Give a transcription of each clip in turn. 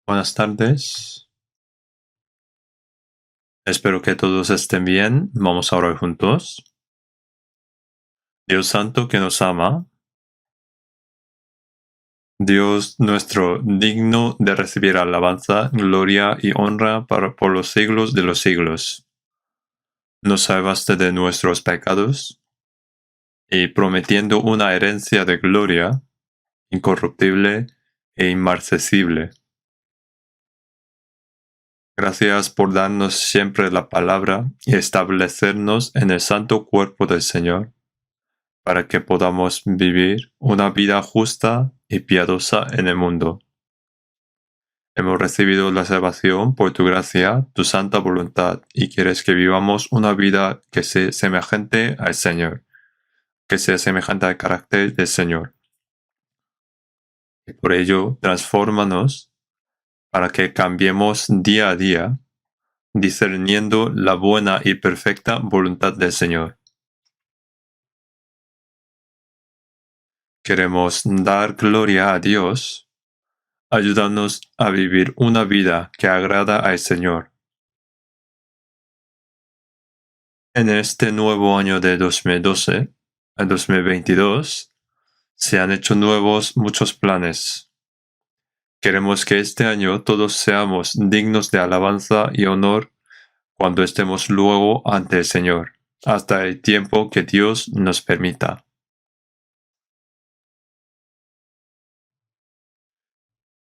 Buenas tardes. Espero que todos estén bien. Vamos a orar juntos. Dios Santo que nos ama, Dios nuestro, digno de recibir alabanza, gloria y honra por los siglos de los siglos. Nos salvaste de nuestros pecados y prometiendo una herencia de gloria, incorruptible e inmarcesible. Gracias por darnos siempre la palabra y establecernos en el santo cuerpo del Señor, para que podamos vivir una vida justa y piadosa en el mundo. Hemos recibido la salvación por tu gracia, tu santa voluntad, y quieres que vivamos una vida que sea semejante al Señor, que sea semejante al carácter del Señor. Y por ello, transfórmanos para que cambiemos día a día, discerniendo la buena y perfecta voluntad del Señor. Queremos dar gloria a Dios. Ayúdanos a vivir una vida que agrada al Señor. En este nuevo año de 2012 a 2022, se han hecho nuevos muchos planes. Queremos que este año todos seamos dignos de alabanza y honor cuando estemos luego ante el Señor, hasta el tiempo que Dios nos permita.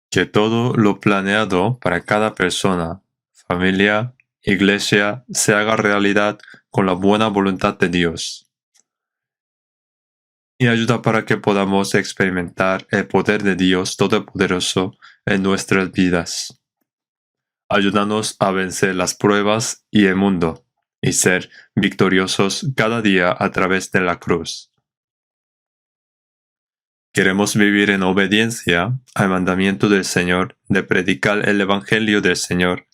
Que todo lo planeado para cada persona, familia, iglesia, se haga realidad con la buena voluntad de Dios. Y ayuda para que podamos experimentar el poder de Dios Todopoderoso en nuestras vidas. Ayúdanos a vencer las pruebas y el mundo, y ser victoriosos cada día a través de la cruz. Queremos vivir en obediencia al mandamiento del Señor de predicar el Evangelio del Señor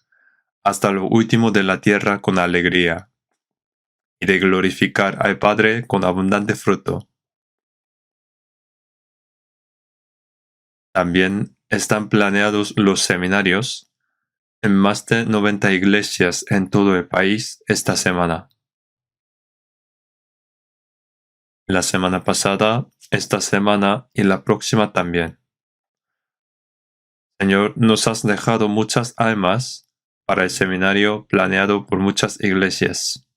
hasta lo último de la tierra con alegría, y de glorificar al Padre con abundante fruto. También están planeados los seminarios en más de 90 iglesias en todo el país esta semana. La semana pasada, esta semana y la próxima también. Señor, nos has dejado muchas almas para el seminario planeado por muchas iglesias.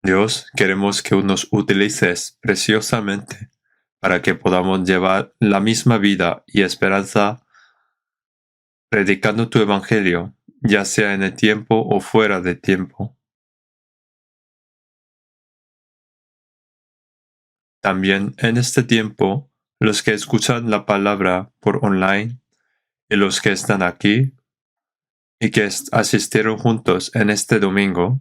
Dios, queremos que nos utilices preciosamente para que podamos llevar la misma vida y esperanza predicando tu evangelio, ya sea en el tiempo o fuera de tiempo. También en este tiempo, los que escuchan la palabra por online y los que están aquí y que asistieron juntos en este domingo,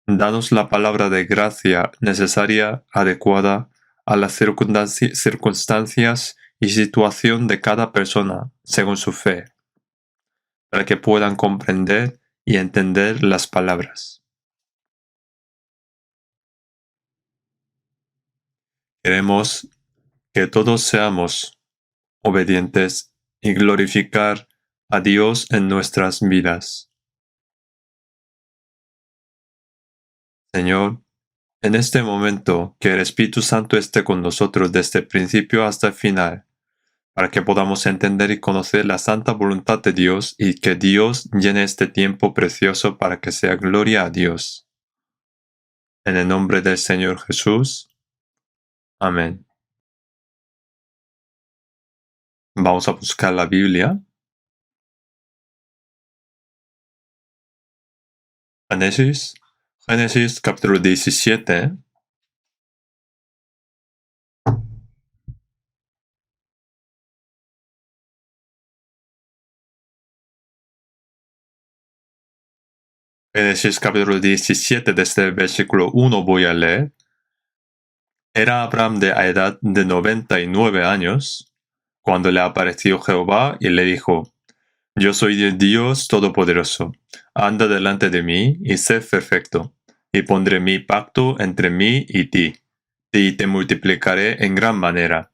danos la palabra de gracia necesaria, adecuada a las circunstancias y situación de cada persona según su fe, para que puedan comprender y entender las palabras. Queremos que todos seamos obedientes y glorificar a Dios en nuestras vidas. Señor, en este momento que el Espíritu Santo esté con nosotros desde el principio hasta el final, para que podamos entender y conocer la santa voluntad de Dios y que Dios llene este tiempo precioso para que sea gloria a Dios. En el nombre del Señor Jesús. Amén. Vamos a buscar la Biblia. Génesis capítulo 17. Génesis capítulo 17, desde el versículo 1 voy a leer. Era Abraham de la edad de 99 años, cuando le apareció Jehová y le dijo: Yo soy el Dios Todopoderoso, anda delante de mí y sé perfecto, y pondré mi pacto entre mí y ti, y te multiplicaré en gran manera.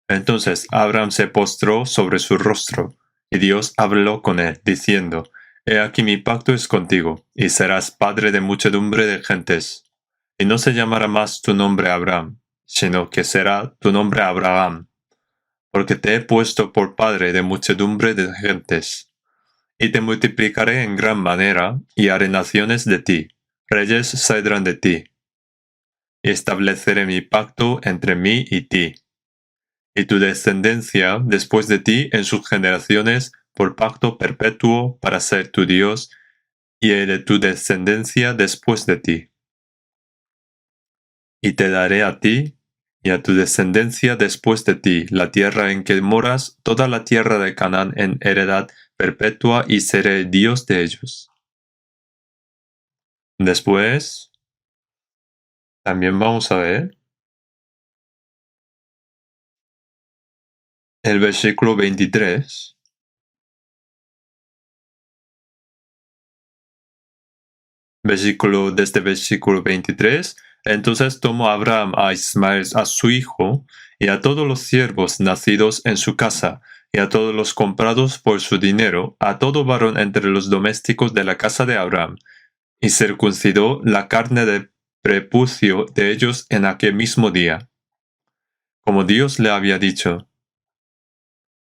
Entonces Abraham se postró sobre su rostro, Y Dios habló con él, diciendo, He aquí mi pacto es contigo, y serás padre de muchedumbre de gentes. Y no se llamará más tu nombre Abraham, sino que será tu nombre Abraham, porque te he puesto por padre de muchedumbre de gentes. Y te multiplicaré en gran manera, y haré naciones de ti, reyes saldrán de ti. Y estableceré mi pacto entre mí y ti, y tu descendencia después de ti en sus generaciones por pacto perpetuo para ser tu Dios, y el de tu descendencia después de ti. Y te daré a ti y a tu descendencia después de ti la tierra en que moras, toda la tierra de Canaán en heredad perpetua, y seré el Dios de ellos. Después, también vamos a ver el versículo 23. Desde versículo 23. Entonces tomó Abraham a Ismael a su hijo, y a todos los siervos nacidos en su casa, y a todos los comprados por su dinero, a todo varón entre los domésticos de la casa de Abraham, y circuncidó la carne de prepucio de ellos en aquel mismo día, como Dios le había dicho.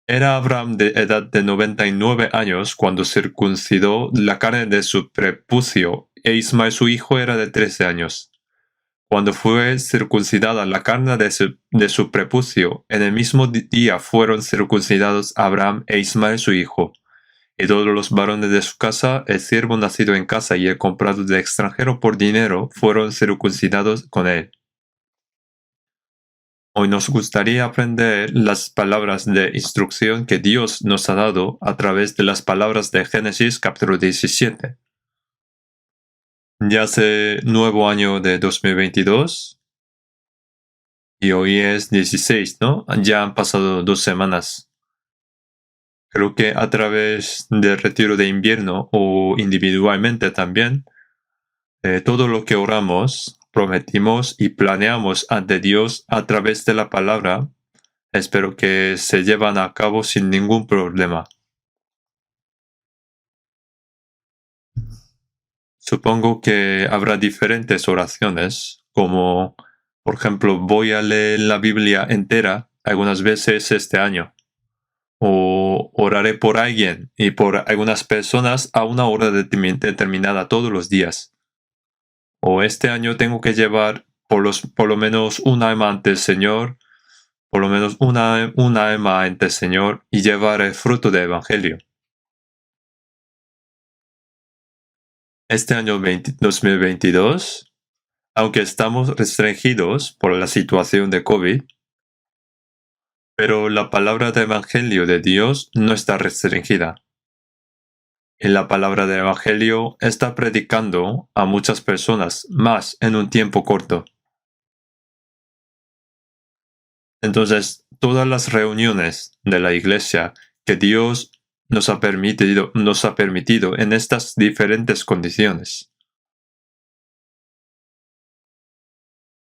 Era Abraham de edad de 99 años cuando circuncidó la carne de su prepucio, e Ismael su hijo era de 13 años. Cuando fue circuncidada la carne de su prepucio, en el mismo día fueron circuncidados Abraham e Ismael su hijo, y todos los varones de su casa, el siervo nacido en casa y el comprado de extranjero por dinero, fueron circuncidados con él. Hoy nos gustaría aprender las palabras de instrucción que Dios nos ha dado a través de las palabras de Génesis capítulo 17. Ya hace nuevo año de 2022 y hoy es 16, ¿no? Ya han pasado 2 semanas. Creo que a través del retiro de invierno o individualmente también, todo lo que oramos, prometimos y planeamos ante Dios a través de la palabra, espero que se llevan a cabo sin ningún problema. Supongo que habrá diferentes oraciones, como por ejemplo voy a leer la Biblia entera algunas veces este año, o oraré por alguien y por algunas personas a una hora determinada todos los días, o este año tengo que llevar por lo menos un alma ante el Señor, por lo menos una alma ante el Señor y llevar el fruto del Evangelio. Este año 2022, aunque estamos restringidos por la situación de COVID, pero la palabra del Evangelio de Dios no está restringida. Y la palabra del Evangelio está predicando a muchas personas más en un tiempo corto. Entonces, todas las reuniones de la Iglesia que Dios nos ha permitido en estas diferentes condiciones,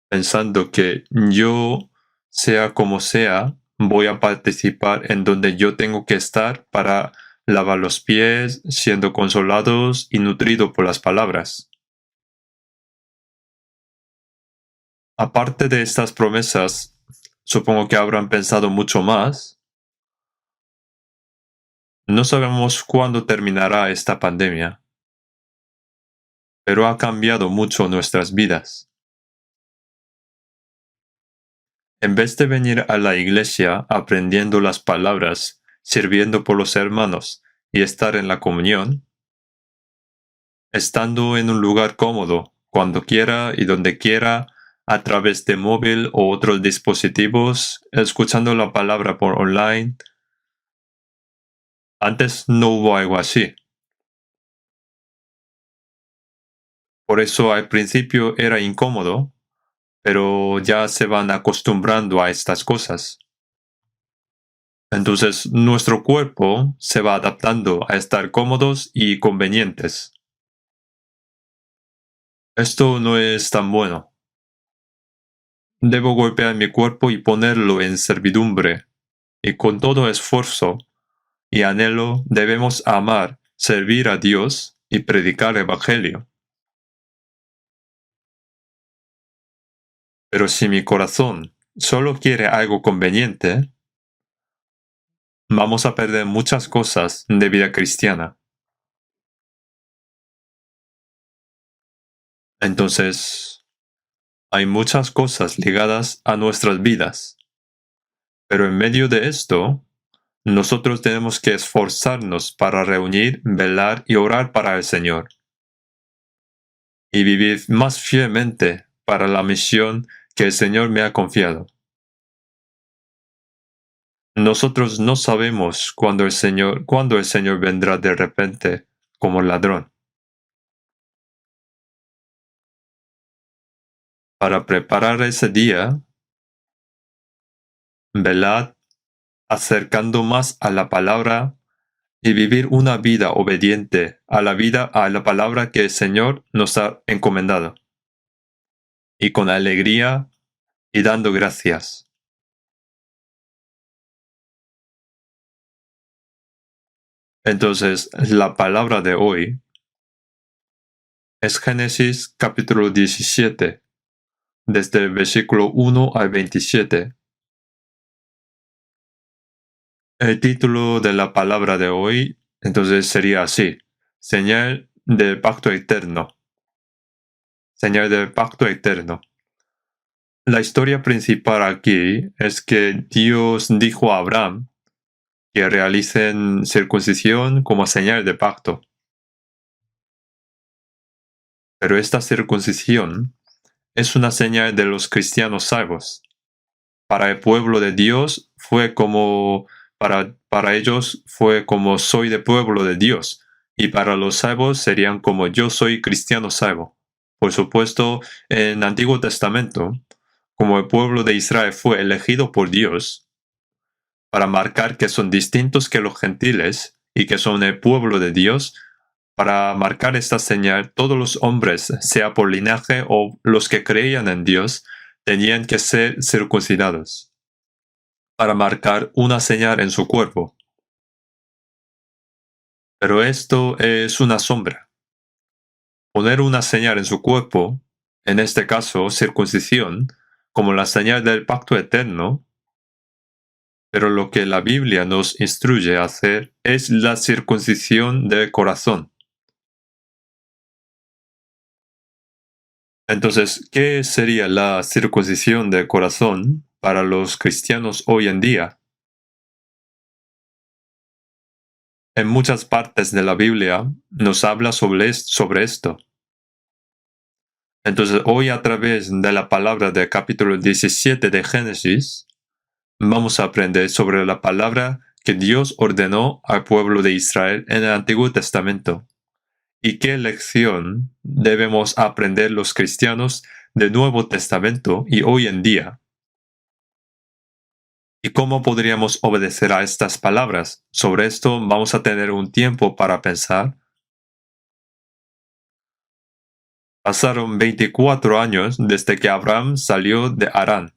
pensando que yo, sea como sea, voy a participar en donde yo tengo que estar para lavar los pies, siendo consolados y nutrido por las palabras. Aparte de estas promesas, supongo que habrán pensado mucho más. No sabemos cuándo terminará esta pandemia, pero ha cambiado mucho nuestras vidas. En vez de venir a la iglesia aprendiendo las palabras, sirviendo por los hermanos y estar en la comunión, estando en un lugar cómodo, cuando quiera y donde quiera, a través de móvil o otros dispositivos, escuchando la palabra por online. Antes no hubo algo así. Por eso al principio era incómodo, pero ya se van acostumbrando a estas cosas. Entonces nuestro cuerpo se va adaptando a estar cómodos y convenientes. Esto no es tan bueno. Debo golpear mi cuerpo y ponerlo en servidumbre, y con todo esfuerzo, y anhelo debemos amar, servir a Dios y predicar el Evangelio. Pero si mi corazón solo quiere algo conveniente, vamos a perder muchas cosas de vida cristiana. Entonces, hay muchas cosas ligadas a nuestras vidas. Pero en medio de esto, nosotros tenemos que esforzarnos para reunir, velar y orar para el Señor. Y vivir más fielmente para la misión que el Señor me ha confiado. Nosotros no sabemos cuándo el Señor vendrá de repente como ladrón. Para preparar ese día, velad acercando más a la palabra y vivir una vida obediente a la palabra que el Señor nos ha encomendado. Y con alegría y dando gracias. Entonces, la palabra de hoy es Génesis capítulo 17, desde el versículo 1 al 27. El título de la palabra de hoy, entonces, sería así: Señal del pacto eterno. Señal del pacto eterno. La historia principal aquí es que Dios dijo a Abraham que realicen circuncisión como señal de pacto. Pero esta circuncisión es una señal de los cristianos salvos. Para el pueblo de Dios para ellos fue como soy de pueblo de Dios, y para los salvos serían como yo soy cristiano salvo. Por supuesto, en el Antiguo Testamento, como el pueblo de Israel fue elegido por Dios, para marcar que son distintos que los gentiles y que son el pueblo de Dios, para marcar esta señal, todos los hombres, sea por linaje o los que creían en Dios, tenían que ser circuncidados, para marcar una señal en su cuerpo. Pero esto es una sombra. Poner una señal en su cuerpo, en este caso circuncisión, como la señal del pacto eterno, pero lo que la Biblia nos instruye a hacer es la circuncisión del corazón. Entonces, ¿qué sería la circuncisión del corazón para los cristianos hoy en día? En muchas partes de la Biblia nos habla sobre esto. Entonces, hoy a través de la palabra del capítulo 17 de Génesis, vamos a aprender sobre la palabra que Dios ordenó al pueblo de Israel en el Antiguo Testamento. ¿Y qué lección debemos aprender los cristianos del Nuevo Testamento y hoy en día? ¿Y cómo podríamos obedecer a estas palabras? Sobre esto vamos a tener un tiempo para pensar. Pasaron 24 años desde que Abraham salió de Harán.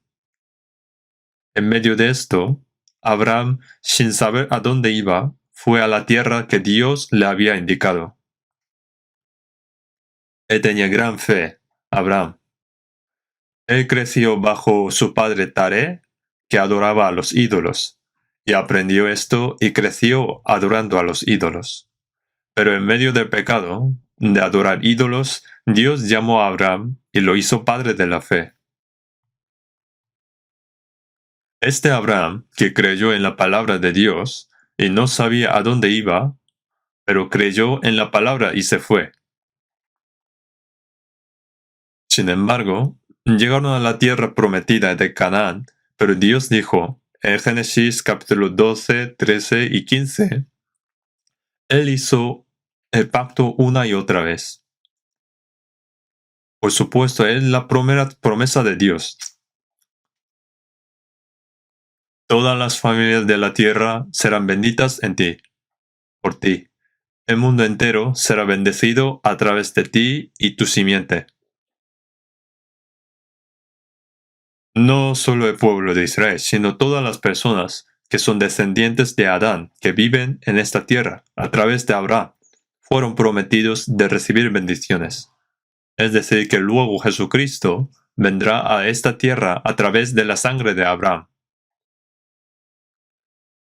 En medio de esto, Abraham, sin saber a dónde iba, fue a la tierra que Dios le había indicado. Él tenía gran fe, Abraham. Él creció bajo su padre Taré, que adoraba a los ídolos, y aprendió esto y creció adorando a los ídolos. Pero en medio del pecado, de adorar ídolos, Dios llamó a Abraham y lo hizo padre de la fe. Este Abraham, que creyó en la palabra de Dios y no sabía a dónde iba, pero creyó en la palabra y se fue. Sin embargo, llegaron a la tierra prometida de Canaán, pero Dios dijo, en Génesis capítulo 12, 13 y 15, Él hizo el pacto una y otra vez. Por supuesto, es la primera promesa de Dios. Todas las familias de la tierra serán benditas en ti, por ti. El mundo entero será bendecido a través de ti y tu simiente. No solo el pueblo de Israel, sino todas las personas que son descendientes de Adán, que viven en esta tierra, a través de Abraham, fueron prometidos de recibir bendiciones. Es decir, que luego Jesucristo vendrá a esta tierra a través de la sangre de Abraham.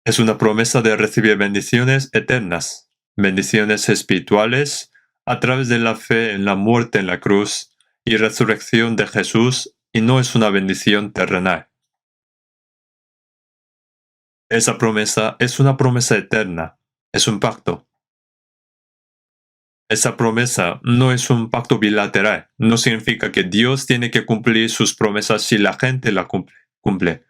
Es una promesa de recibir bendiciones eternas, bendiciones espirituales, a través de la fe en la muerte en la cruz y resurrección de Jesús, y no es una bendición terrenal. Esa promesa es una promesa eterna, es un pacto. Esa promesa no es un pacto bilateral, no significa que Dios tiene que cumplir sus promesas si la gente la cumple.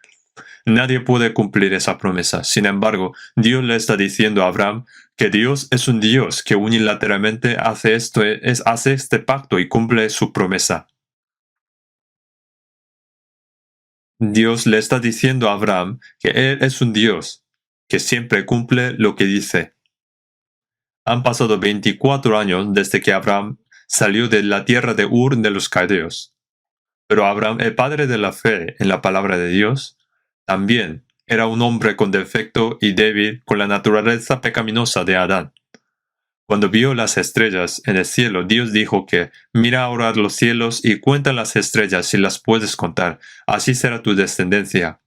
Nadie puede cumplir esa promesa. Sin embargo, Dios le está diciendo a Abraham que Dios es un Dios que unilateralmente hace este pacto y cumple su promesa. Dios le está diciendo a Abraham que Él es un Dios que siempre cumple lo que dice. Han pasado 24 años desde que Abraham salió de la tierra de Ur de los Caldeos. Pero Abraham, el padre de la fe en la palabra de Dios, también era un hombre con defecto y débil con la naturaleza pecaminosa de Adán. Cuando vio las estrellas en el cielo, Dios dijo que mira ahora los cielos y cuenta las estrellas si las puedes contar, así será tu descendencia.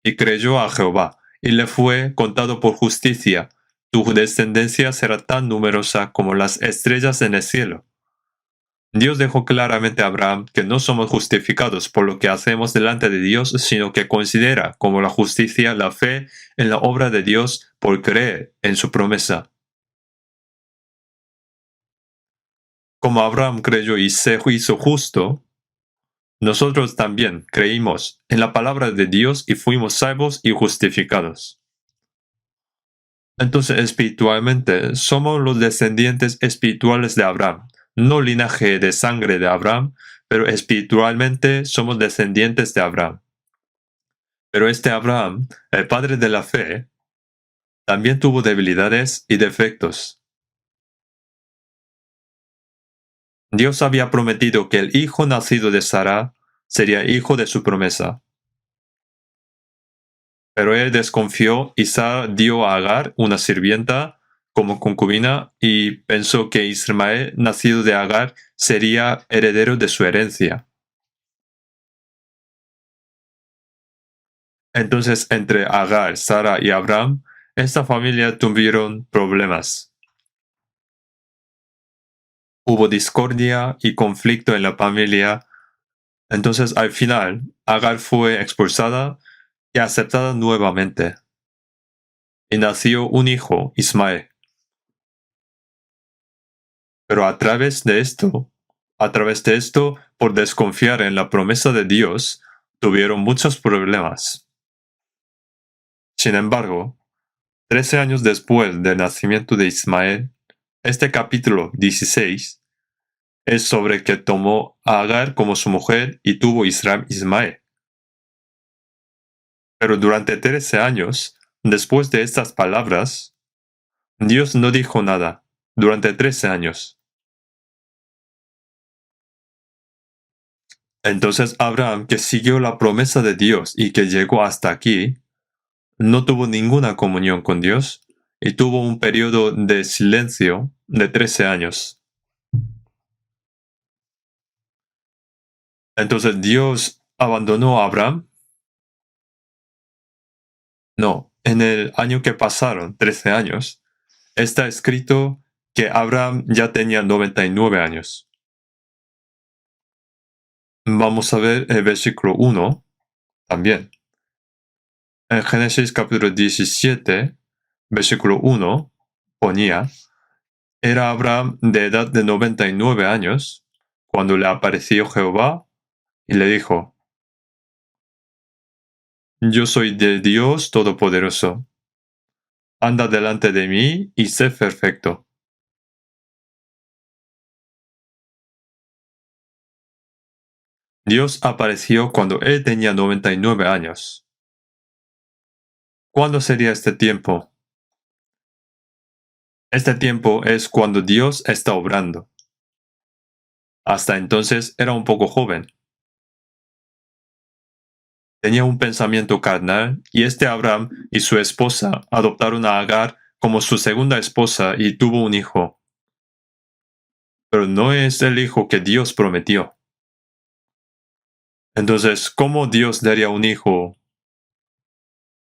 Y creyó a Jehová, y le fue contado por justicia. Tu descendencia será tan numerosa como las estrellas en el cielo. Dios dejó claramente a Abraham que no somos justificados por lo que hacemos delante de Dios, sino que considera como la justicia la fe en la obra de Dios por creer en su promesa. Como Abraham creyó y se hizo justo, nosotros también creímos en la palabra de Dios y fuimos salvos y justificados. Entonces, espiritualmente, somos los descendientes espirituales de Abraham, no linaje de sangre de Abraham, pero espiritualmente somos descendientes de Abraham. Pero este Abraham, el padre de la fe, también tuvo debilidades y defectos. Dios había prometido que el hijo nacido de Sara sería hijo de su promesa. Pero él desconfió y Sara dio a Agar, una sirvienta, como concubina y pensó que Ismael, nacido de Agar, sería heredero de su herencia. Entonces, entre Agar, Sara y Abraham, esta familia tuvieron problemas. Hubo discordia y conflicto en la familia. Entonces, al final, Agar fue expulsada y aceptada nuevamente. Y nació un hijo, Ismael. Pero a través de esto, por desconfiar en la promesa de Dios, tuvieron muchos problemas. Sin embargo, 13 años después del nacimiento de Ismael, este capítulo 16 es sobre que tomó a Agar como su mujer y tuvo Ismael. Pero durante 13 años, después de estas palabras, Dios no dijo nada durante 13 años. Entonces Abraham, que siguió la promesa de Dios y que llegó hasta aquí, no tuvo ninguna comunión con Dios y tuvo un periodo de silencio de 13 años. Entonces Dios abandonó a Abraham. No, en el año que pasaron, 13 años, está escrito que Abraham ya tenía 99 años. Vamos a ver el versículo 1 también. En Génesis capítulo 17, versículo 1, ponía, era Abraham de edad de 99 años, cuando le apareció Jehová y le dijo, yo soy de Dios Todopoderoso. Anda delante de mí y sé perfecto. Dios apareció cuando él tenía 99 años. ¿Cuándo sería este tiempo? Este tiempo es cuando Dios está obrando. Hasta entonces era un poco joven. tenía un pensamiento carnal y Abraham y su esposa adoptaron a Agar como su segunda esposa y tuvo un hijo. Pero no es el hijo que Dios prometió. Entonces, ¿cómo Dios daría un hijo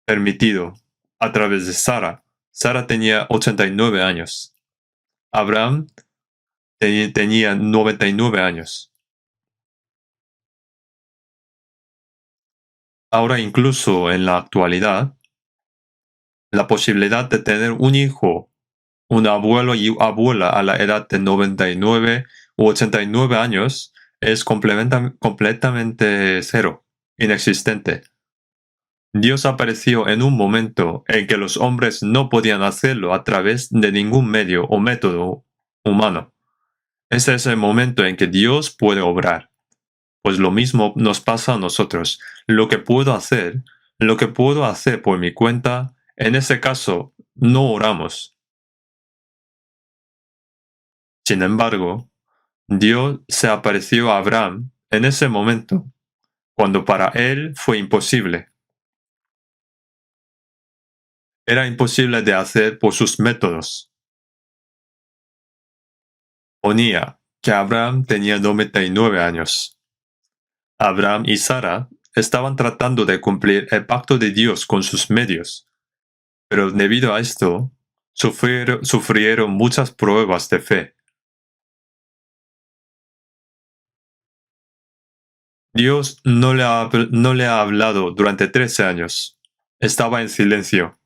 permitido a través de Sara? Sara tenía 89 años. Abraham tenía 99 años. Ahora incluso en la actualidad, la posibilidad de tener un hijo, un abuelo y abuela a la edad de 99 u 89 años es completamente cero, inexistente. Dios apareció en un momento en que los hombres no podían hacerlo a través de ningún medio o método humano. Ese es el momento en que Dios puede obrar. Pues lo mismo nos pasa a nosotros. Lo que puedo hacer por mi cuenta, en ese caso, no oramos. Sin embargo, Dios se apareció a Abraham en ese momento, cuando para él fue imposible. Era imposible de hacer por sus métodos. Ponía que Abraham tenía 99 años. Abraham y Sara estaban tratando de cumplir el pacto de Dios con sus medios, pero debido a esto, sufrieron muchas pruebas de fe. Dios no le ha hablado durante 13 años. Estaba en silencio.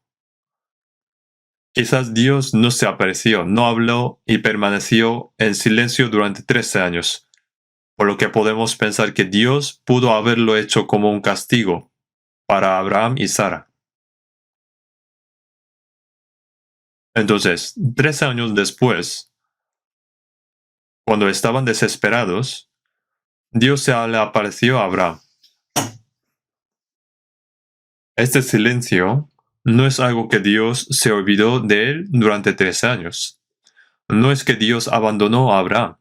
Quizás Dios no se apareció, no habló y permaneció en silencio durante 13 años, por lo que podemos pensar que Dios pudo haberlo hecho como un castigo para Abraham y Sara. Entonces, 13 años después, cuando estaban desesperados, Dios se le apareció a Abraham. Este silencio no es algo que Dios se olvidó de él durante 13 años. No es que Dios abandonó a Abraham.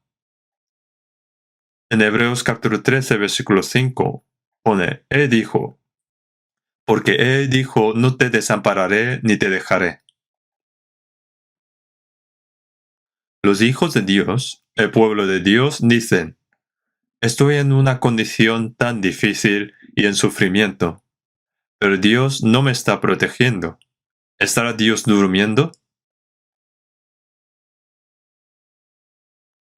En Hebreos capítulo 13, versículo 5, pone, Él dijo, porque Él dijo, no te desampararé ni te dejaré. Los hijos de Dios, el pueblo de Dios, dicen, estoy en una condición tan difícil y en sufrimiento, pero Dios no me está protegiendo. ¿Estará Dios durmiendo?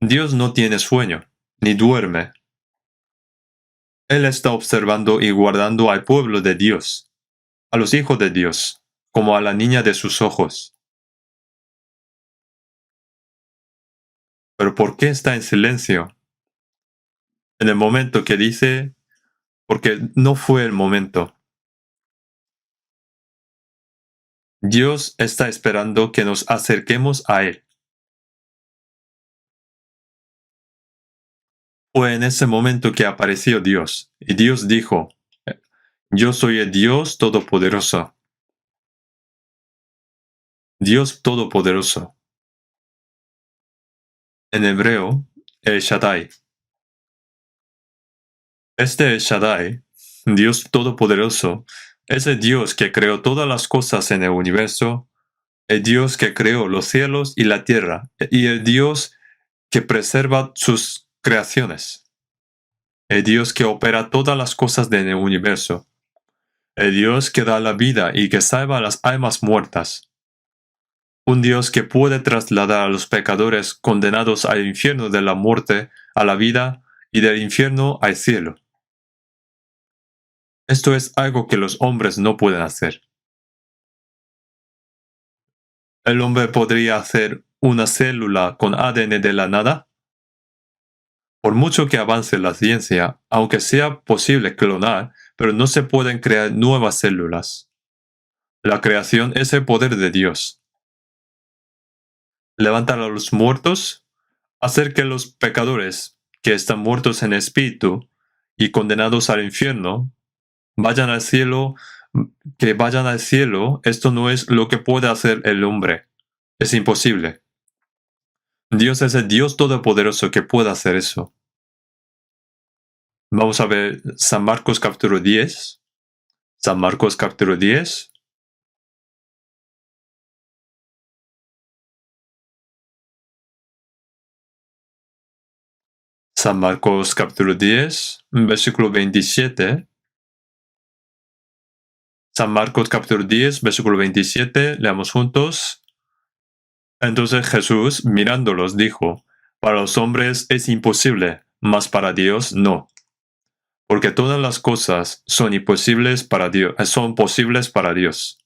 Dios no tiene sueño, ni duerme. Él está observando y guardando al pueblo de Dios, a los hijos de Dios, como a la niña de sus ojos. ¿Pero por qué está en silencio? En el momento que dice, porque no fue el momento. Dios está esperando que nos acerquemos a Él. Fue en ese momento que apareció Dios, y Dios dijo, yo soy el Dios Todopoderoso. Dios Todopoderoso. En hebreo, El Shaddai. Este El Shaddai, Dios Todopoderoso, es el Dios que creó todas las cosas en el universo, el Dios que creó los cielos y la tierra, y el Dios que preserva sus creaciones, el Dios que opera todas las cosas del universo, el Dios que da la vida y que salva a las almas muertas, un Dios que puede trasladar a los pecadores condenados al infierno de la muerte a la vida y del infierno al cielo. Esto es algo que los hombres no pueden hacer. ¿El hombre podría hacer una célula con ADN de la nada? Por mucho que avance la ciencia, aunque sea posible clonar, pero no se pueden crear nuevas células. La creación es el poder de Dios. Levantar a los muertos, hacer que los pecadores, que están muertos en espíritu y condenados al infierno, vayan al cielo, que vayan al cielo, esto no es lo que puede hacer el hombre. Es imposible. Dios es el Dios Todopoderoso que puede hacer eso. Vamos a ver San Marcos capítulo 10. San Marcos capítulo 10. San Marcos capítulo 10, versículo 27. San Marcos capítulo 10, versículo 27, leamos juntos. Entonces Jesús, mirándolos, dijo, para los hombres es imposible, mas para Dios no. Porque todas las cosas son imposibles para Dios, son posibles para Dios.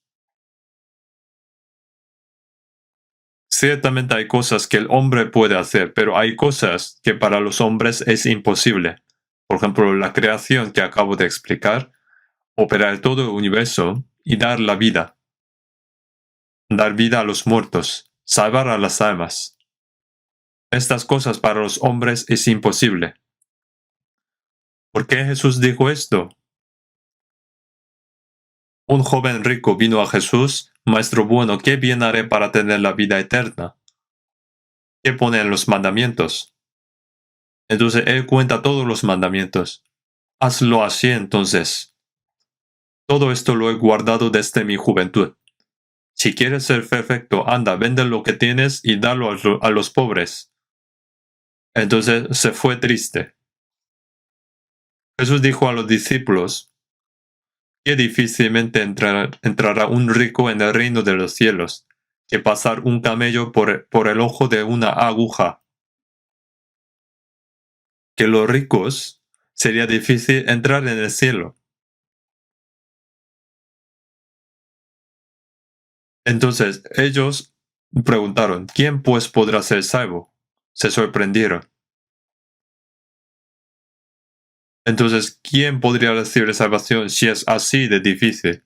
Ciertamente hay cosas que el hombre puede hacer, pero hay cosas que para los hombres es imposible. Por ejemplo, la creación que acabo de explicar, operar todo el universo y dar la vida. Dar vida a los muertos, salvar a las almas. Estas cosas para los hombres es imposible. ¿Por qué Jesús dijo esto? Un joven rico vino a Jesús, Maestro bueno, ¿qué bien haré para tener la vida eterna? ¿Qué pone en los mandamientos? Entonces él cuenta todos los mandamientos. Hazlo así entonces. Todo esto lo he guardado desde mi juventud. Si quieres ser perfecto, anda, vende lo que tienes y dalo a los pobres. Entonces se fue triste. Jesús dijo a los discípulos, qué difícilmente entrará un rico en el reino de los cielos, que pasar un camello por el ojo de una aguja. Que los ricos sería difícil entrar en el cielo. Entonces ellos preguntaron, ¿quién pues podrá ser salvo? Se sorprendieron. Entonces, ¿quién podría recibir salvación si es así de difícil?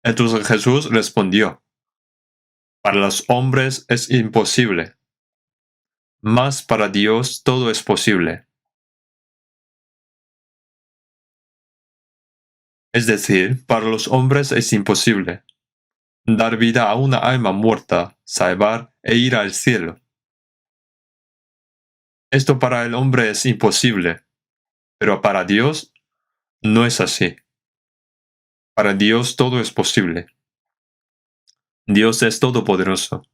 Entonces Jesús respondió, para los hombres es imposible, mas para Dios todo es posible. Es decir, para los hombres es imposible dar vida a una alma muerta, salvar e ir al cielo. Esto para el hombre es imposible, pero para Dios no es así. Para Dios todo es posible. Dios es todopoderoso.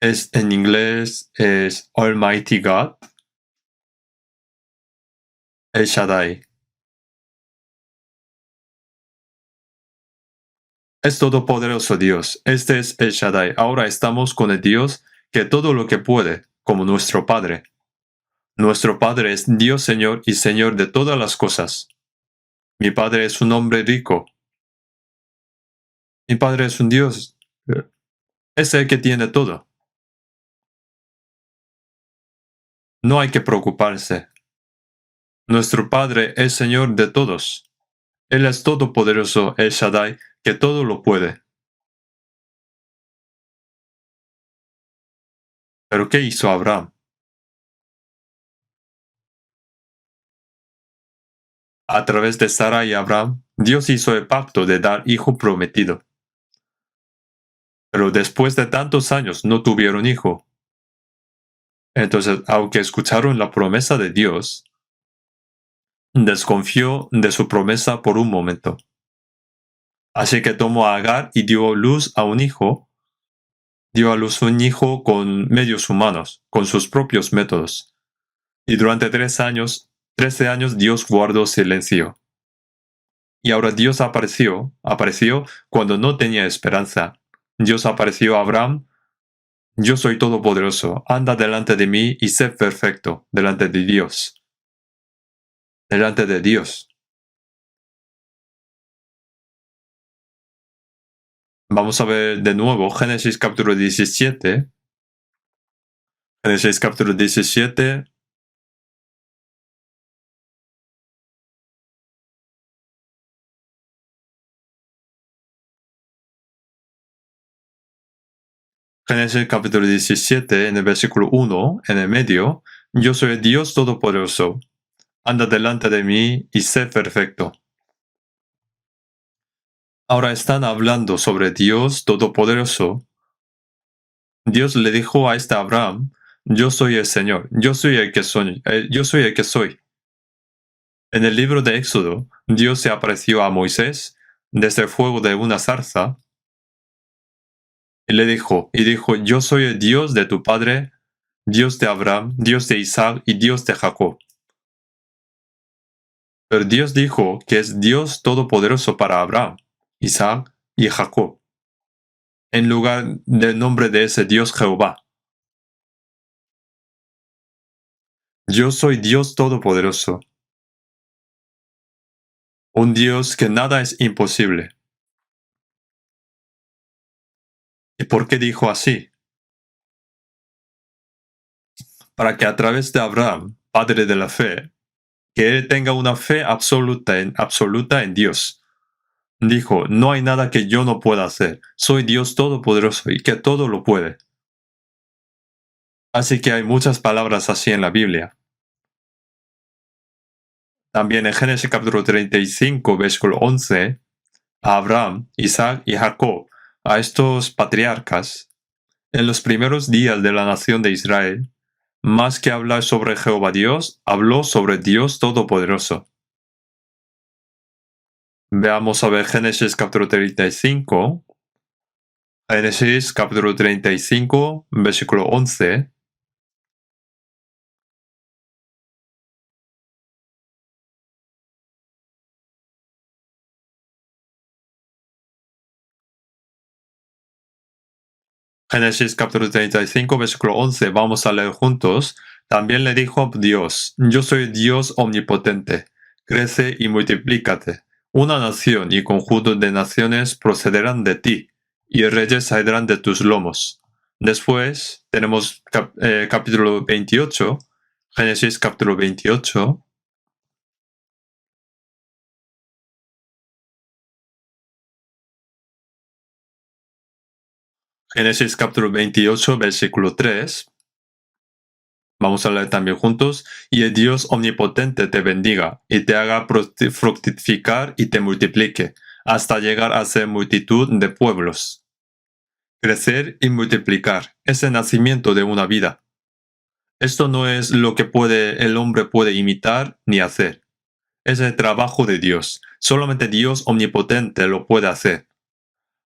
En inglés es Almighty God, El Shaddai. Es todopoderoso Dios. Este es El Shaddai. Ahora estamos con el Dios que todo lo que puede, como nuestro Padre. Nuestro Padre es Dios Señor y Señor de todas las cosas. Mi Padre es un hombre rico. Mi Padre es un Dios. Es el que tiene todo. No hay que preocuparse. Nuestro Padre es Señor de todos. Él es todopoderoso, El Shaddai, que todo lo puede. ¿Pero qué hizo Abraham? A través de Sara y Abraham, Dios hizo el pacto de dar hijo prometido. Pero después de tantos años no tuvieron hijo. Entonces, aunque escucharon la promesa de Dios, desconfió de su promesa por un momento. Así que tomó a Agar y dio luz a un hijo. Dio a luz un hijo con medios humanos, con sus propios métodos. Y durante 13 años Dios guardó silencio. Y ahora Dios apareció cuando no tenía esperanza. Dios apareció a Abraham. Yo soy todopoderoso, anda delante de mí y sé perfecto delante de Dios. Delante de Dios. Vamos a ver de nuevo Génesis capítulo 17. Génesis capítulo 17. Génesis capítulo 17, en el versículo 1, en el medio, yo soy el Dios todopoderoso. Anda delante de mí y sé perfecto. Ahora están hablando sobre Dios todopoderoso. Dios le dijo a Abraham, yo soy el Señor, yo soy el que soy, yo soy el que soy. En el libro de Éxodo, Dios se apareció a Moisés desde el fuego de una zarza y le dijo, yo soy el Dios de tu padre, Dios de Abraham, Dios de Isaac y Dios de Jacob. Pero Dios dijo que es Dios todopoderoso para Abraham, Isaac y Jacob, en lugar del nombre de ese Dios Jehová. Yo soy Dios todopoderoso, un Dios que nada es imposible. ¿Y por qué dijo así? Para que a través de Abraham, padre de la fe, que él tenga una fe absoluta en Dios. Dijo, no hay nada que yo no pueda hacer. Soy Dios todopoderoso y que todo lo puede. Así que hay muchas palabras así en la Biblia. También en Génesis capítulo 35, versículo 11, a Abraham, Isaac y Jacob, a estos patriarcas, en los primeros días de la nación de Israel, más que hablar sobre Jehová Dios, habló sobre Dios Todopoderoso. Veamos a ver Génesis capítulo 35. Génesis capítulo 35, versículo 11. Génesis capítulo 35, versículo 11. Vamos a leer juntos. También le dijo Dios, yo soy Dios omnipotente. Crece y multiplícate. Una nación y conjunto de naciones procederán de ti, y reyes saldrán de tus lomos. Después tenemos capítulo 28, Génesis capítulo 28. Génesis capítulo 28, versículo 3. Vamos a leer también juntos. Y el Dios omnipotente te bendiga y te haga fructificar y te multiplique, hasta llegar a ser multitud de pueblos. Crecer y multiplicar es el nacimiento de una vida. Esto no es lo que el hombre puede imitar ni hacer. Es el trabajo de Dios. Solamente Dios omnipotente lo puede hacer.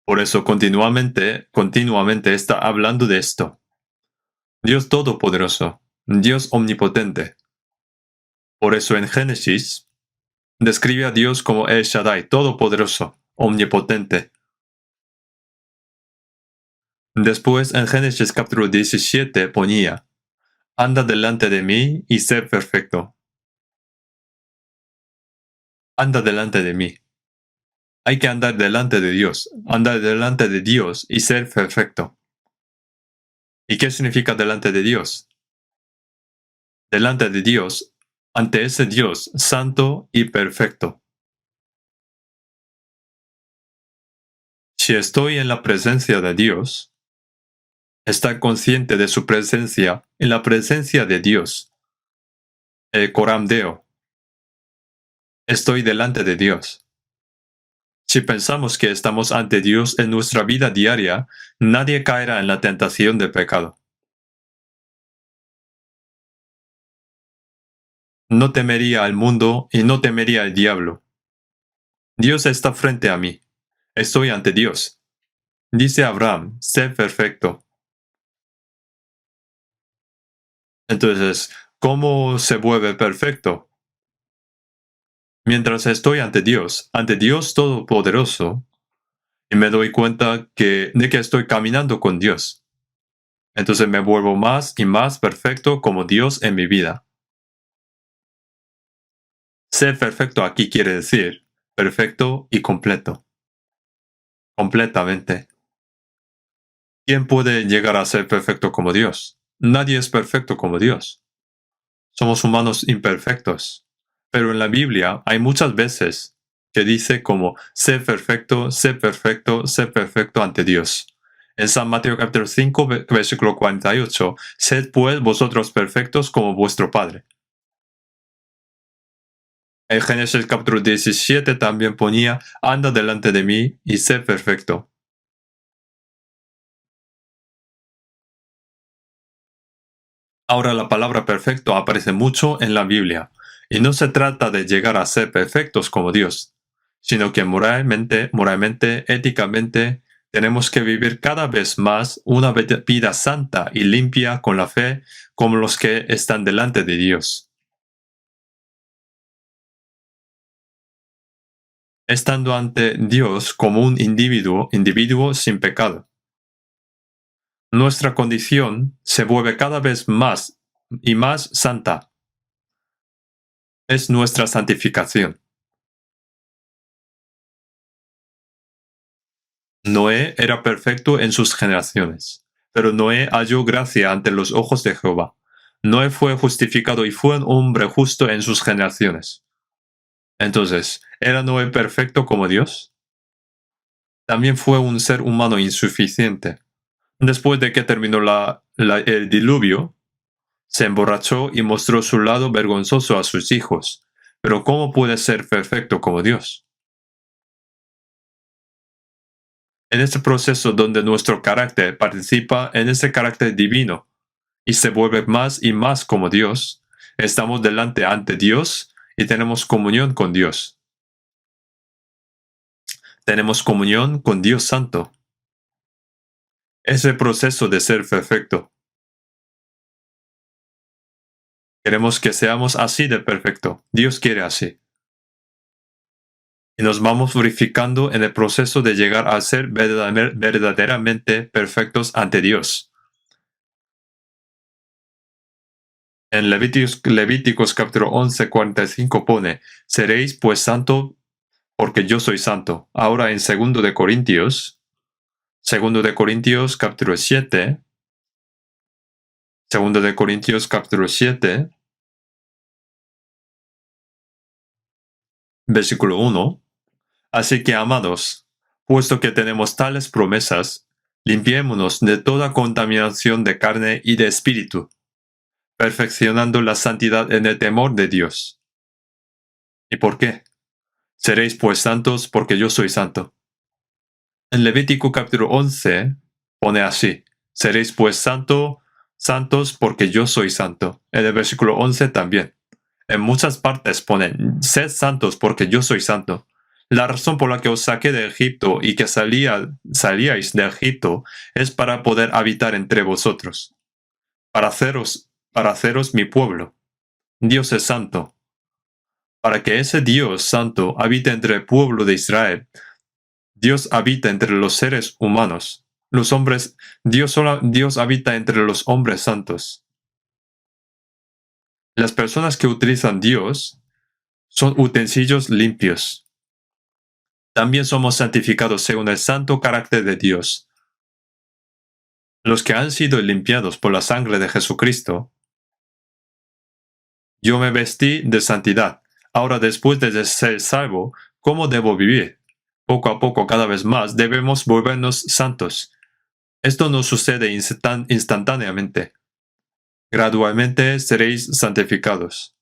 Por eso continuamente está hablando de esto. Dios todopoderoso, Dios omnipotente. Por eso en Génesis describe a Dios como El Shaddai, todopoderoso, omnipotente. Después en Génesis capítulo 17 ponía, anda delante de mí y sé perfecto. Anda delante de mí. Hay que andar delante de Dios y ser perfecto. ¿Y qué significa delante de Dios? Delante de Dios, ante ese Dios santo y perfecto. Si estoy en la presencia de Dios, estar consciente de su presencia en la presencia de Dios. El Coram Deo. Estoy delante de Dios. Si pensamos que estamos ante Dios en nuestra vida diaria, nadie caerá en la tentación del pecado. No temería al mundo y no temería al diablo. Dios está frente a mí. Estoy ante Dios. Dice Abraham, sé perfecto. Entonces, ¿cómo se vuelve perfecto? Mientras estoy ante Dios Todopoderoso, y me doy cuenta de que estoy caminando con Dios. Entonces me vuelvo más y más perfecto como Dios en mi vida. Ser perfecto aquí quiere decir perfecto y completo. Completamente. ¿Quién puede llegar a ser perfecto como Dios? Nadie es perfecto como Dios. Somos humanos imperfectos. Pero en la Biblia hay muchas veces que dice como sé perfecto, sé perfecto, sé perfecto ante Dios. En San Mateo capítulo 5, versículo 48, sed pues vosotros perfectos como vuestro Padre. En Génesis capítulo 17 también ponía, anda delante de mí y sé perfecto. Ahora la palabra perfecto aparece mucho en la Biblia, y no se trata de llegar a ser perfectos como Dios, sino que moralmente, éticamente, tenemos que vivir cada vez más una vida santa y limpia con la fe como los que están delante de Dios, estando ante Dios como un individuo sin pecado. Nuestra condición se vuelve cada vez más y más santa. Es nuestra santificación. Noé era perfecto en sus generaciones, pero Noé halló gracia ante los ojos de Jehová. Noé fue justificado y fue un hombre justo en sus generaciones. Entonces, ¿era Noé perfecto como Dios? También fue un ser humano insuficiente. Después de que terminó el diluvio, se emborrachó y mostró su lado vergonzoso a sus hijos. Pero ¿cómo puede ser perfecto como Dios? En este proceso donde nuestro carácter participa en ese carácter divino y se vuelve más y más como Dios, estamos delante ante Dios y tenemos comunión con Dios. Tenemos comunión con Dios Santo. Es el proceso de ser perfecto. Queremos que seamos así de perfecto. Dios quiere así. Y nos vamos purificando en el proceso de llegar a ser verdaderamente perfectos ante Dios. En Levíticos capítulo 11, 45 pone, seréis pues santo porque yo soy santo. Ahora en segundo de Corintios capítulo 7, segundo de Corintios capítulo 7, versículo 1. Así que, amados, puesto que tenemos tales promesas, limpiémonos de toda contaminación de carne y de espíritu, perfeccionando la santidad en el temor de Dios. ¿Y por qué? Seréis pues santos porque yo soy santo. En Levítico capítulo 11 pone así, seréis pues santos porque yo soy santo. En el versículo 11 también. En muchas partes ponen, sed santos porque yo soy santo. La razón por la que os saqué de Egipto y que salíais de Egipto es para poder habitar entre vosotros, para haceros mi pueblo. Dios es santo. Para que ese Dios santo habite entre el pueblo de Israel, Dios habita entre los seres humanos. Los hombres, Dios habita entre los hombres santos. Las personas que utilizan Dios son utensilios limpios. También somos santificados según el santo carácter de Dios. Los que han sido limpiados por la sangre de Jesucristo, yo me vestí de santidad. Ahora, después de ser salvo, ¿cómo debo vivir? Poco a poco, cada vez más, debemos volvernos santos. Esto no sucede instantáneamente. Gradualmente seréis santificados.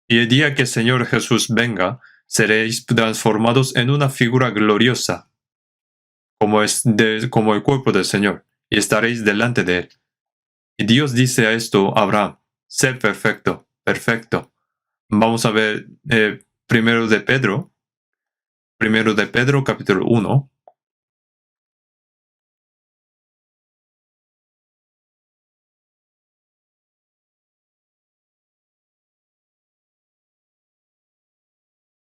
Y el día que el Señor Jesús venga, seréis transformados en una figura gloriosa, como el cuerpo del Señor, y estaréis delante de Él. Y Dios dice a esto a Abraham, sé perfecto, perfecto. Vamos a ver primero de Pedro capítulo 1.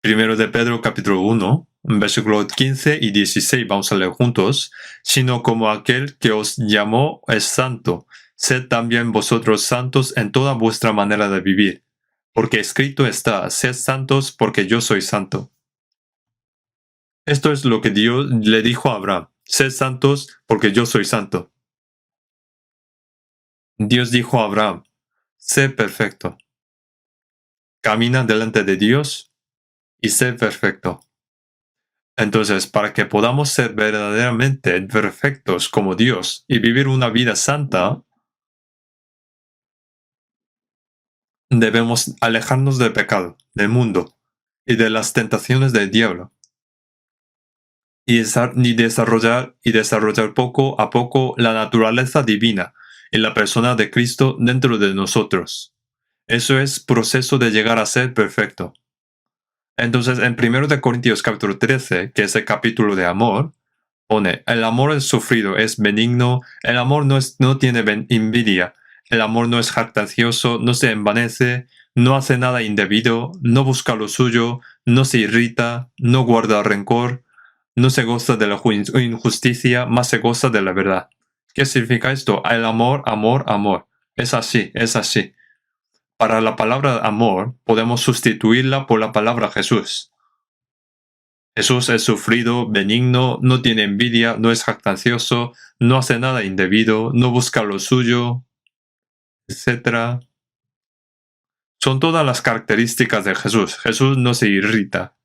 Primero de Pedro capítulo 1, versículos 15 y 16 vamos a leer juntos, sino como aquel que os llamó es santo, sed también vosotros santos en toda vuestra manera de vivir, porque escrito está, sed santos porque yo soy santo. Esto es lo que Dios le dijo a Abraham, sed santos porque yo soy santo. Dios dijo a Abraham, sé perfecto, camina delante de Dios y sé perfecto. Entonces, para que podamos ser verdaderamente perfectos como Dios y vivir una vida santa, debemos alejarnos del pecado, del mundo y de las tentaciones del diablo y desarrollar poco a poco la naturaleza divina y la persona de Cristo dentro de nosotros. Eso es proceso de llegar a ser perfecto. Entonces, en 1 Corintios capítulo 13, que es el capítulo de amor, pone, el amor es sufrido, es benigno, el amor no tiene envidia, el amor no es jactancioso, no se envanece, no hace nada indebido, no busca lo suyo, no se irrita, no guarda rencor, no se goza de la injusticia, más se goza de la verdad. ¿Qué significa esto? El amor, amor, amor. Es así, es así. Para la palabra amor, podemos sustituirla por la palabra Jesús. Jesús es sufrido, benigno, no tiene envidia, no es jactancioso, no hace nada indebido, no busca lo suyo, etc. Son todas las características de Jesús. Jesús no se irrita.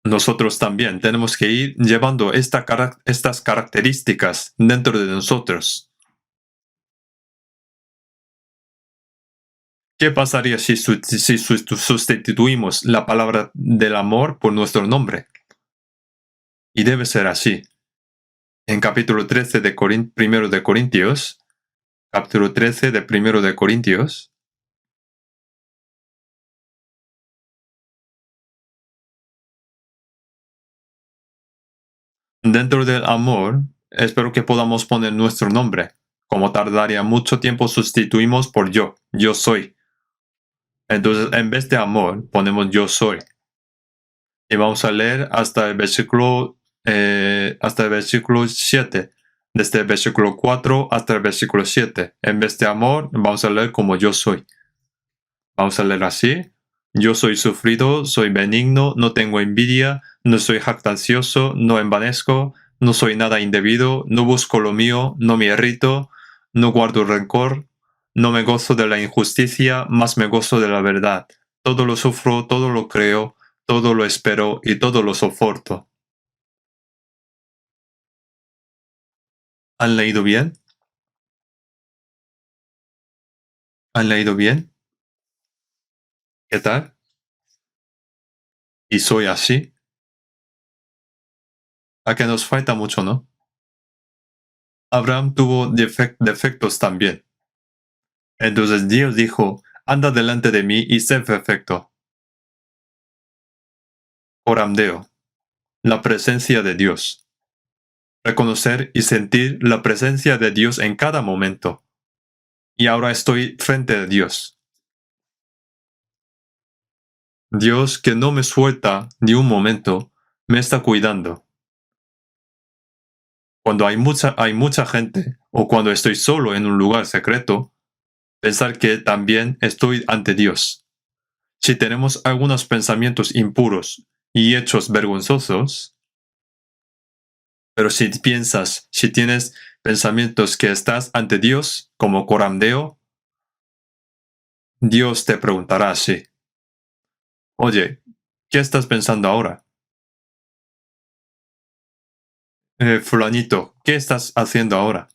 Nosotros también tenemos que ir llevando estas características dentro de nosotros. ¿Qué pasaría si sustituimos la palabra del amor por nuestro nombre? Y debe ser así. En capítulo 13 de 1 de Corintios, capítulo 13 de 1 de Corintios, dentro del amor, espero que podamos poner nuestro nombre. Como tardaría mucho tiempo, sustituimos por yo soy. Entonces, en vez de amor, ponemos yo soy. Y vamos a leer hasta el versículo 7. Desde el versículo 4 hasta el versículo 7. En vez de amor, vamos a leer como yo soy. Vamos a leer así. Yo soy sufrido, soy benigno, no tengo envidia, no soy jactancioso, no envanezco, no soy nada indebido, no busco lo mío, no me irrito, no guardo rencor, no me gozo de la injusticia, más me gozo de la verdad. Todo lo sufro, todo lo creo, todo lo espero y todo lo soporto. ¿Han leído bien? ¿Han leído bien? ¿Qué tal? ¿Y soy así? A que nos falta mucho, ¿no? Abraham tuvo defectos también. Entonces Dios dijo, anda delante de mí y sé perfecto. Coramdeo, la presencia de Dios. Reconocer y sentir la presencia de Dios en cada momento. Y ahora estoy frente a Dios. Dios que no me suelta ni un momento, me está cuidando. Cuando hay mucha gente o cuando estoy solo en un lugar secreto, pensar que también estoy ante Dios. Si tenemos algunos pensamientos impuros y hechos vergonzosos, pero si tienes pensamientos que estás ante Dios, como coramdeo, Dios te preguntará así, oye, ¿qué estás pensando ahora? Fulanito, ¿qué estás haciendo ahora?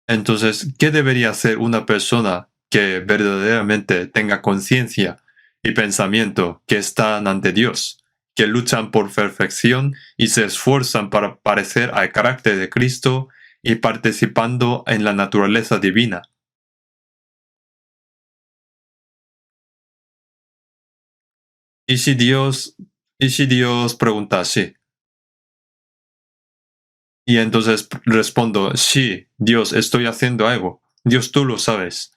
Entonces, ¿qué debería hacer una persona que verdaderamente tenga conciencia y pensamiento que están ante Dios, que luchan por perfección y se esfuerzan para parecer al carácter de Cristo y participando en la naturaleza divina? ¿Y si Dios pregunta así? Y entonces respondo, sí, Dios, estoy haciendo algo. Dios, tú lo sabes.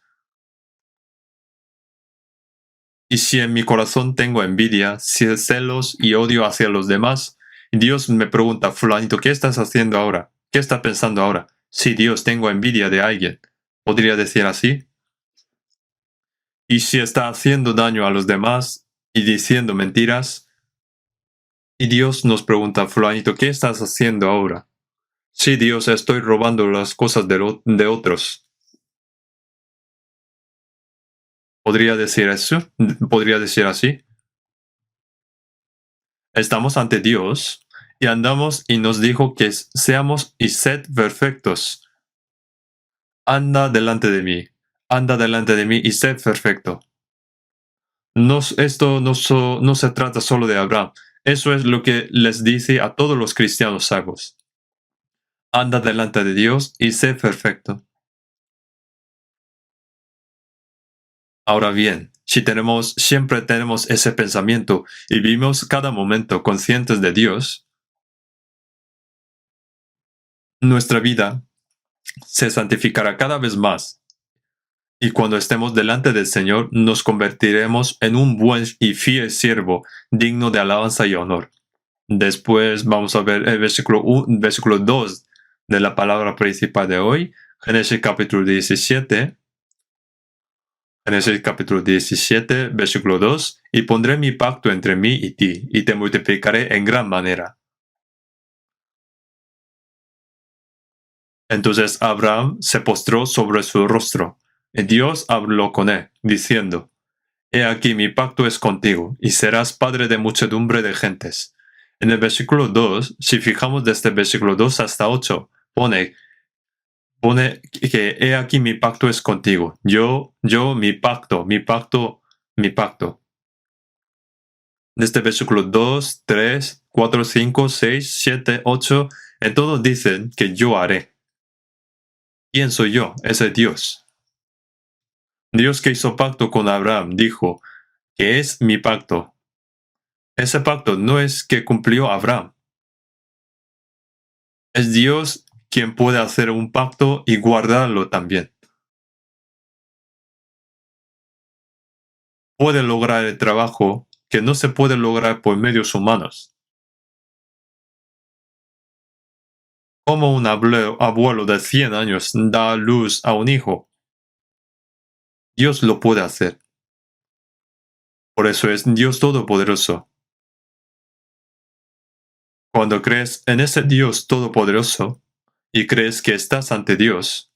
Y si en mi corazón tengo envidia, celos y odio hacia los demás, Dios me pregunta, fulanito, ¿qué estás haciendo ahora? ¿Qué estás pensando ahora? Sí, Dios, tengo envidia de alguien. ¿Podría decir así? Y si está haciendo daño a los demás y diciendo mentiras, y Dios nos pregunta, fulanito, ¿qué estás haciendo ahora? Sí, Dios, estoy robando las cosas de otros. ¿Podría decir eso? ¿Podría decir así? Estamos ante Dios y andamos y nos dijo que seamos y sed perfectos. Anda delante de mí y sed perfecto. Esto no se trata solo de Abraham, Eso es lo que les dice a todos los cristianos salvos. Anda delante de Dios y sé perfecto. Ahora bien, si siempre tenemos ese pensamiento y vivimos cada momento conscientes de Dios, nuestra vida se santificará cada vez más. Y cuando estemos delante del Señor, nos convertiremos en un buen y fiel siervo, digno de alabanza y honor. Después vamos a ver el versículo 2 de la palabra principal de hoy, Génesis capítulo 17. Génesis capítulo 17, versículo 2, y pondré mi pacto entre mí y ti, y te multiplicaré en gran manera. Entonces Abraham se postró sobre su rostro, y Dios habló con él, diciendo, He aquí mi pacto es contigo, y serás padre de muchedumbre de gentes. En el versículo 2, si fijamos desde el versículo 2 hasta 8, pone que he aquí mi pacto es contigo. Mi pacto. Desde el versículo 2, 3, 4, 5, 6, 7, 8, en todos dicen que yo haré. ¿Quién soy yo? Ese Dios. Dios que hizo pacto con Abraham dijo que es mi pacto. Ese pacto no es que cumplió Abraham. Es Dios quien puede hacer un pacto y guardarlo también. Puede lograr el trabajo que no se puede lograr por medios humanos. Como un abuelo de 100 años da a luz a un hijo, Dios lo puede hacer. Por eso es Dios Todopoderoso. Cuando crees en ese Dios Todopoderoso y crees que estás ante Dios,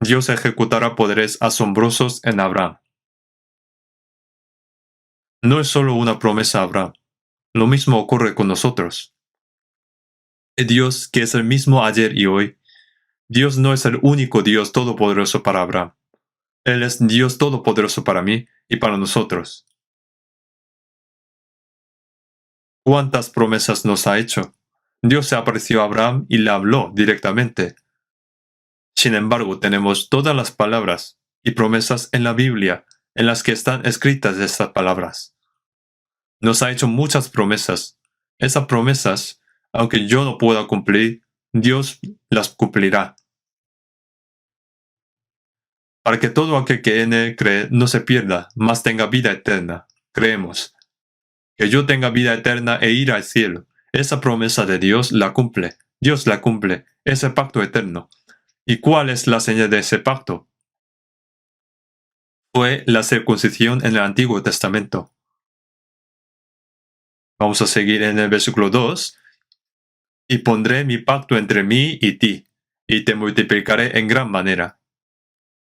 Dios ejecutará poderes asombrosos en Abraham. No es solo una promesa a Abraham. Lo mismo ocurre con nosotros. Dios, que es el mismo ayer y hoy, Dios no es el único Dios todopoderoso para Abraham. Él es Dios todopoderoso para mí y para nosotros. ¿Cuántas promesas nos ha hecho? Dios se apareció a Abraham y le habló directamente. Sin embargo, tenemos todas las palabras y promesas en la Biblia en las que están escritas estas palabras. Nos ha hecho muchas promesas. Esas promesas, aunque yo no pueda cumplir, Dios las cumplirá. Para que todo aquel que en él cree no se pierda, mas tenga vida eterna. Creemos. Que yo tenga vida eterna e ir al cielo. Esa promesa de Dios la cumple. Dios la cumple. Ese pacto eterno. ¿Y cuál es la señal de ese pacto? Fue la circuncisión en el Antiguo Testamento. Vamos a seguir en el versículo 2. Y pondré mi pacto entre mí y ti, y te multiplicaré en gran manera.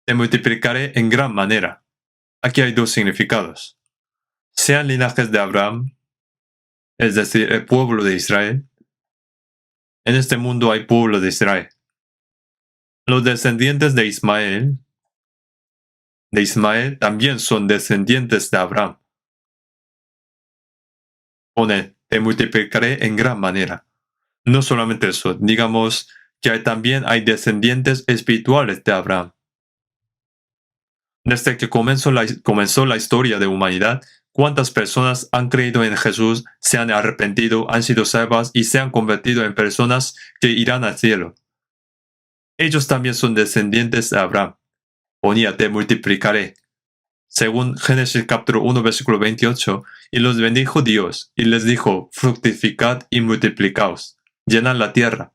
Te multiplicaré en gran manera. Aquí hay dos significados. Sean linajes de Abraham, es decir, el pueblo de Israel. En este mundo hay pueblo de Israel. Los descendientes de Ismael también son descendientes de Abraham. Pone, te multiplicaré en gran manera. No solamente eso, digamos que también hay descendientes espirituales de Abraham. Desde que comenzó la historia de humanidad, ¿cuántas personas han creído en Jesús, se han arrepentido, han sido salvas y se han convertido en personas que irán al cielo? Ellos también son descendientes de Abraham. Ponía, te multiplicaré. Según Génesis capítulo 1, versículo 28, y los bendijo Dios, y les dijo, fructificad y multiplicaos, llenad la tierra.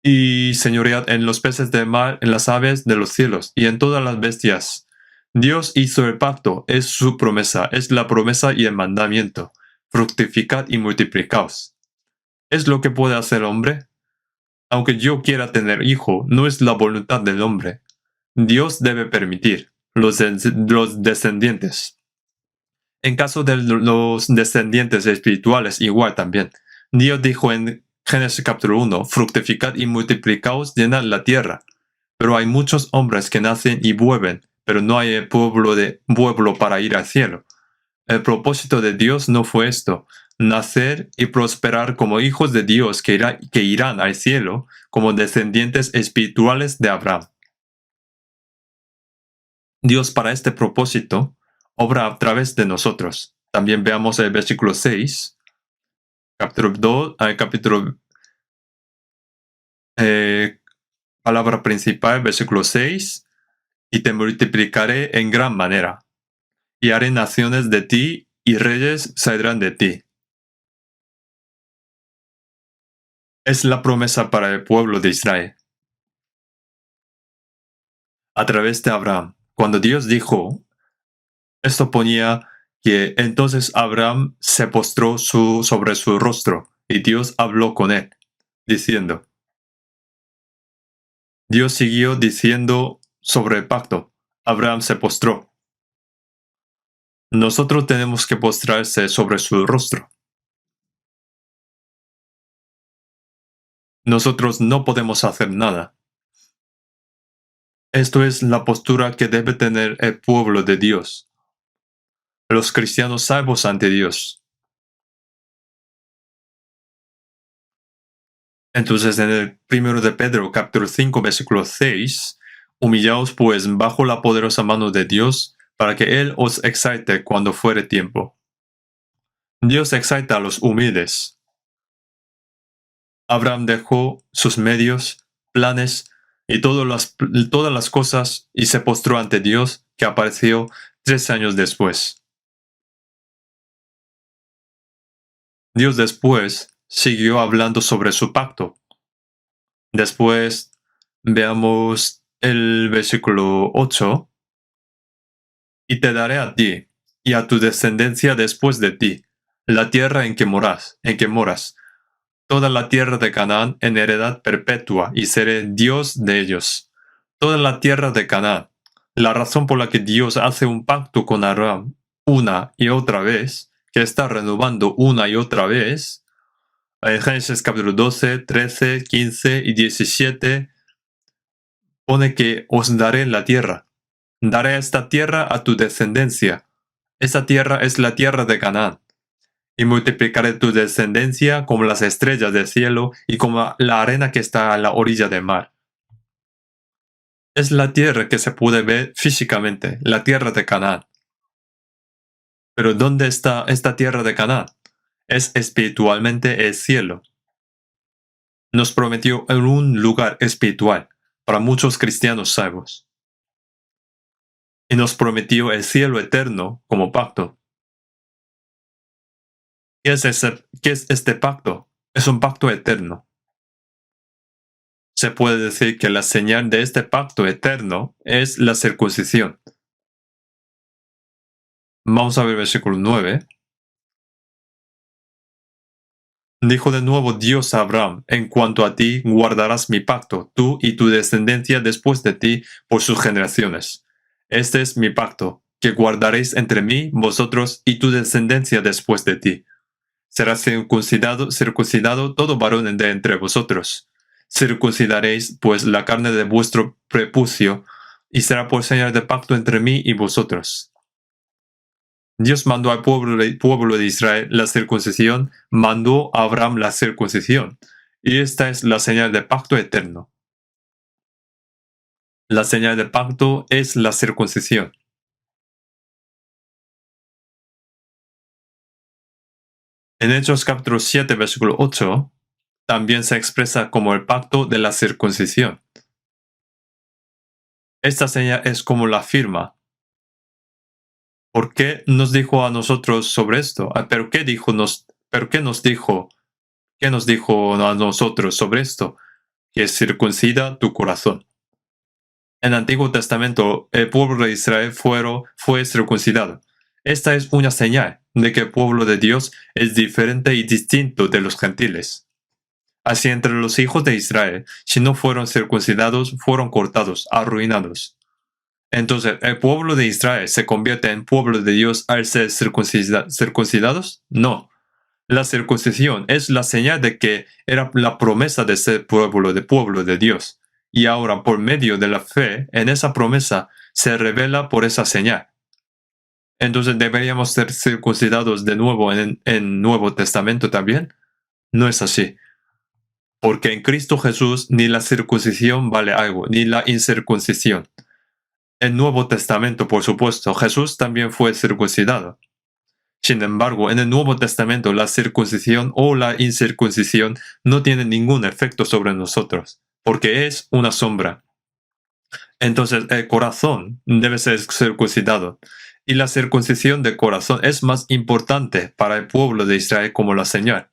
Y señoread en los peces del mar, en las aves de los cielos, y en todas las bestias. Dios hizo el pacto, es su promesa, es la promesa y el mandamiento. Fructificad y multiplicaos. ¿Es lo que puede hacer el hombre? Aunque yo quiera tener hijo, no es la voluntad del hombre. Dios debe permitir los descendientes. En caso de los descendientes espirituales, igual también. Dios dijo en Génesis capítulo 1, fructificad y multiplicaos, llenad la tierra. Pero hay muchos hombres que nacen y vuelven, pero no hay pueblo para ir al cielo. El propósito de Dios no fue esto, nacer y prosperar como hijos de Dios que irán al cielo como descendientes espirituales de Abraham. Dios para este propósito obra a través de nosotros. También veamos el versículo 6, capítulo palabra principal, versículo 6, y te multiplicaré en gran manera, y haré naciones de ti, y reyes saldrán de ti. Es la promesa para el pueblo de Israel. A través de Abraham, cuando Dios dijo, esto ponía que entonces Abraham se postró sobre su rostro, y Dios habló con él, diciendo, Dios siguió diciendo sobre el pacto. Abraham se postró. Nosotros tenemos que postrarse sobre su rostro. Nosotros no podemos hacer nada. Esto es la postura que debe tener el pueblo de Dios, los cristianos salvos ante Dios. Entonces en el 1 de Pedro, capítulo 5, versículo 6, humillaos pues bajo la poderosa mano de Dios, para que Él os exalte cuando fuere tiempo. Dios exalta a los humildes. Abraham dejó sus medios, planes y todas las cosas y se postró ante Dios, que apareció 3 años después. Dios después siguió hablando sobre su pacto. Después veamos el versículo 8. Y te daré a ti y a tu descendencia después de ti la tierra en que moras, toda la tierra de Canaán en heredad perpetua, y seré Dios de ellos. Toda la tierra de Canaán. La razón por la que Dios hace un pacto con Abraham una y otra vez, que está renovando una y otra vez, en Génesis capítulo 12, 13, 15 y 17, pone que os daré la tierra. Daré esta tierra a tu descendencia. Esta tierra es la tierra de Canaán. Y multiplicaré tu descendencia como las estrellas del cielo y como la arena que está a la orilla del mar. Es la tierra que se puede ver físicamente, la tierra de Canaán. Pero ¿dónde está esta tierra de Canaán? Es espiritualmente el cielo. Nos prometió en un lugar espiritual para muchos cristianos salvos. Y nos prometió el cielo eterno como pacto. ¿Qué es este pacto? Es un pacto eterno. Se puede decir que la señal de este pacto eterno es la circuncisión. Vamos a ver el versículo 9. Dijo de nuevo Dios a Abraham, en cuanto a ti guardarás mi pacto, tú y tu descendencia después de ti por sus generaciones. Este es mi pacto, que guardaréis entre mí, vosotros y tu descendencia después de ti. Será circuncidado todo varón de entre vosotros. Circuncidaréis pues la carne de vuestro prepucio, y será por señal de pacto entre mí y vosotros. Dios mandó al pueblo de Israel la circuncisión, mandó a Abraham la circuncisión, y esta es la señal de pacto eterno. La señal de pacto es la circuncisión. En Hechos capítulo 7, versículo 8, también se expresa como el pacto de la circuncisión. Esta señal es como la firma. ¿Por qué nos dijo a nosotros sobre esto? ¿Pero qué nos dijo a nosotros sobre esto? Que circuncida tu corazón. En el Antiguo Testamento, el pueblo de Israel fue circuncidado. Esta es una señal de que el pueblo de Dios es diferente y distinto de los gentiles. Así entre los hijos de Israel, si no fueron circuncidados, fueron cortados, arruinados. Entonces, ¿el pueblo de Israel se convierte en pueblo de Dios al ser circuncidados? No. La circuncisión es la señal de que era la promesa de ser pueblo de Dios. Y ahora, por medio de la fe en esa promesa, se revela por esa señal. Entonces, ¿deberíamos ser circuncidados de nuevo en Nuevo Testamento también? No es así. Porque en Cristo Jesús ni la circuncisión vale algo, ni la incircuncisión. En Nuevo Testamento, por supuesto, Jesús también fue circuncidado. Sin embargo, en el Nuevo Testamento la circuncisión o la incircuncisión no tiene ningún efecto sobre nosotros, porque es una sombra. Entonces el corazón debe ser circuncidado, y la circuncisión del corazón es más importante para el pueblo de Israel como la señal.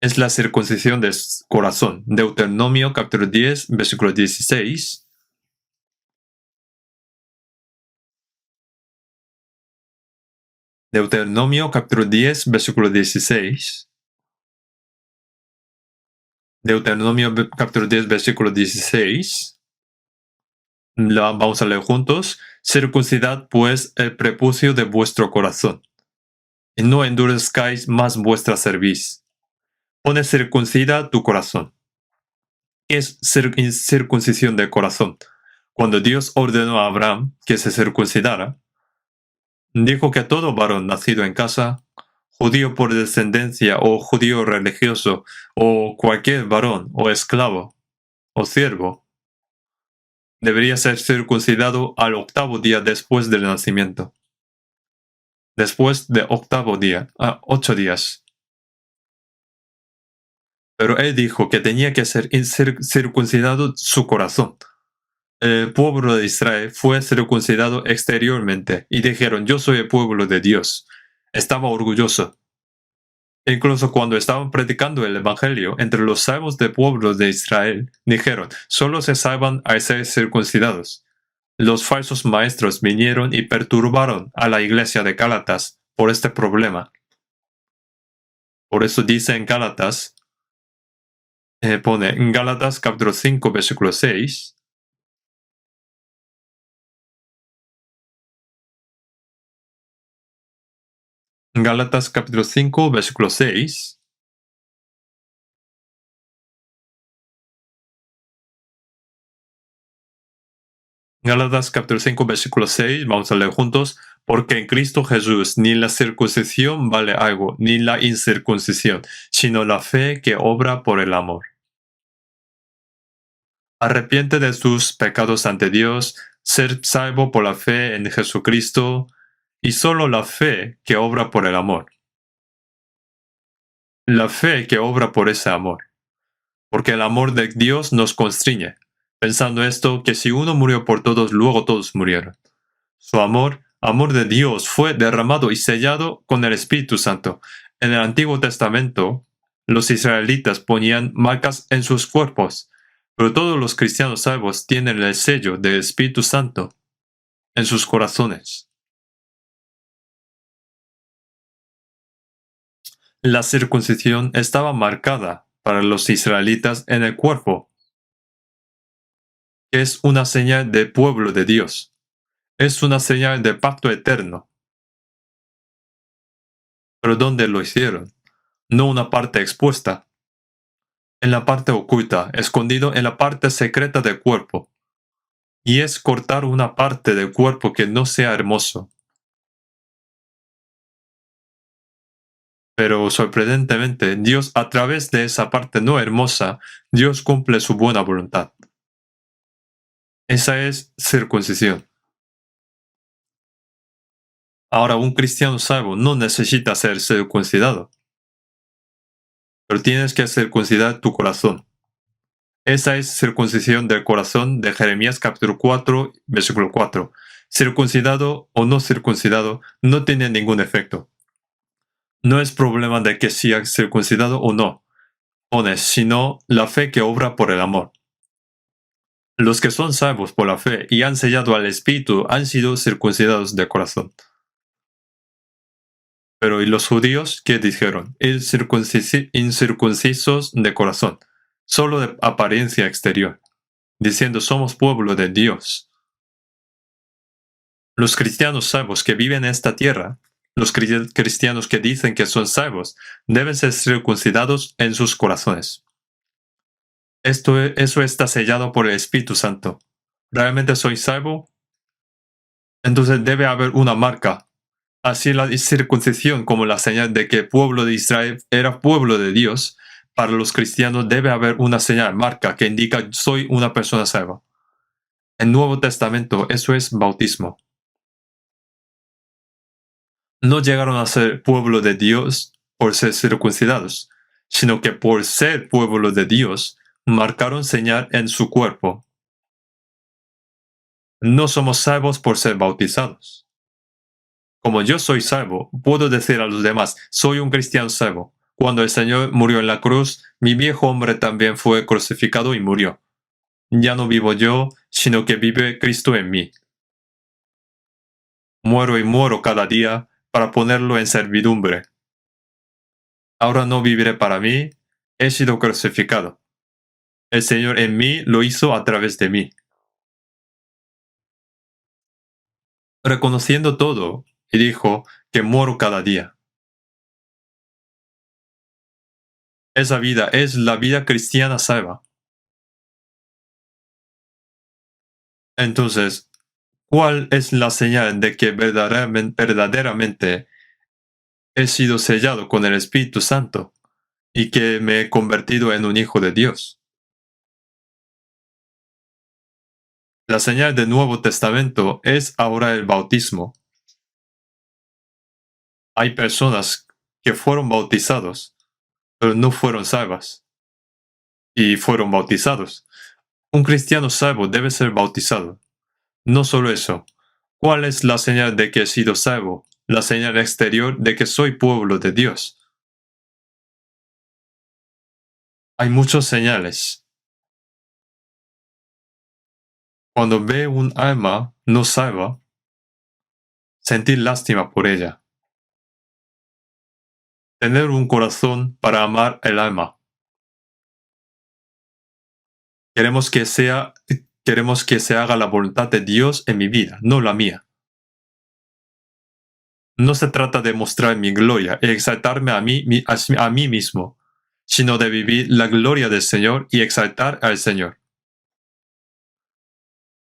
Es la circuncisión del corazón. Deuteronomio capítulo 10, versículo 16. Deuteronomio capítulo 10, versículo 16. Deuteronomio capítulo 10, versículo 16. Vamos a leer juntos. Circuncidad pues el prepucio de vuestro corazón, y no endurezcáis más vuestra cerviz. Pone circuncida tu corazón. ¿Qué es circuncisión del corazón? Cuando Dios ordenó a Abraham que se circuncidara, dijo que todo varón nacido en casa, judío por descendencia o judío religioso, o cualquier varón o esclavo o siervo, debería ser circuncidado al 8º día después del nacimiento. Después de 8º día, 8 días. Pero él dijo que tenía que ser circuncidado su corazón. El pueblo de Israel fue circuncidado exteriormente y dijeron, yo soy el pueblo de Dios. Estaba orgulloso. Incluso cuando estaban predicando el Evangelio entre los salvos del pueblo de Israel, dijeron, solo se salvan al ser circuncidados. Los falsos maestros vinieron y perturbaron a la iglesia de Gálatas por este problema. Por eso dice en Gálatas, pone en Gálatas capítulo 5, versículo 6, Gálatas capítulo 5, versículo 6. Gálatas capítulo 5, versículo 6, vamos a leer juntos. Porque en Cristo Jesús ni la circuncisión vale algo, ni la incircuncisión, sino la fe que obra por el amor. Arrepiente de tus pecados ante Dios, ser salvo por la fe en Jesucristo, y solo la fe que obra por el amor. La fe que obra por ese amor. Porque el amor de Dios nos constriñe, pensando esto, que si uno murió por todos, luego todos murieron. Su amor de Dios, fue derramado y sellado con el Espíritu Santo. En el Antiguo Testamento, los israelitas ponían marcas en sus cuerpos, pero todos los cristianos salvos tienen el sello del Espíritu Santo en sus corazones. La circuncisión estaba marcada para los israelitas en el cuerpo, que es una señal del pueblo de Dios. Es una señal de pacto eterno. ¿Pero dónde lo hicieron? No una parte expuesta. En la parte oculta, escondido en la parte secreta del cuerpo. Y es cortar una parte del cuerpo que no sea hermoso. Pero sorprendentemente, Dios, a través de esa parte no hermosa, Dios cumple su buena voluntad. Esa es circuncisión. Ahora, un cristiano salvo no necesita ser circuncidado, pero tienes que circuncidar tu corazón. Esa es circuncisión del corazón de Jeremías capítulo 4, versículo 4. Circuncidado o no circuncidado no tiene ningún efecto. No es problema de que sea circuncidado o no, sino la fe que obra por el amor. Los que son salvos por la fe y han sellado al Espíritu han sido circuncidados de corazón. Pero ¿y los judíos qué dijeron? Incircuncisos de corazón, solo de apariencia exterior, diciendo somos pueblo de Dios. Los cristianos salvos que viven en esta tierra, los cristianos que dicen que son salvos, deben ser circuncidados en sus corazones. Eso está sellado por el Espíritu Santo. ¿Realmente soy salvo? Entonces debe haber una marca. Así la circuncisión como la señal de que el pueblo de Israel era pueblo de Dios, para los cristianos debe haber una señal, marca, que indica soy una persona salva. En Nuevo Testamento eso es bautismo. No llegaron a ser pueblo de Dios por ser circuncidados, sino que por ser pueblo de Dios, marcaron señal en su cuerpo. No somos salvos por ser bautizados. Como yo soy salvo, puedo decir a los demás, soy un cristiano salvo. Cuando el Señor murió en la cruz, mi viejo hombre también fue crucificado y murió. Ya no vivo yo, sino que vive Cristo en mí. Muero y muero cada día para ponerlo en servidumbre. Ahora no viviré para mí, he sido crucificado. El Señor en mí lo hizo a través de mí. Reconociendo todo, y dijo que muero cada día. Esa vida es la vida cristiana salva. Entonces, ¿cuál es la señal de que verdaderamente he sido sellado con el Espíritu Santo y que me he convertido en un hijo de Dios? La señal del Nuevo Testamento es ahora el bautismo. Hay personas que fueron bautizados, pero no fueron salvas, y fueron bautizados. Un cristiano salvo debe ser bautizado. No solo eso. ¿Cuál es la señal de que he sido salvo? La señal exterior de que soy pueblo de Dios. Hay muchas señales. Cuando ve un alma no salva, sentir lástima por ella. Tener un corazón para amar el alma. Queremos que se haga la voluntad de Dios en mi vida, no la mía. No se trata de mostrar mi gloria y exaltarme a mí mismo, sino de vivir la gloria del Señor y exaltar al Señor.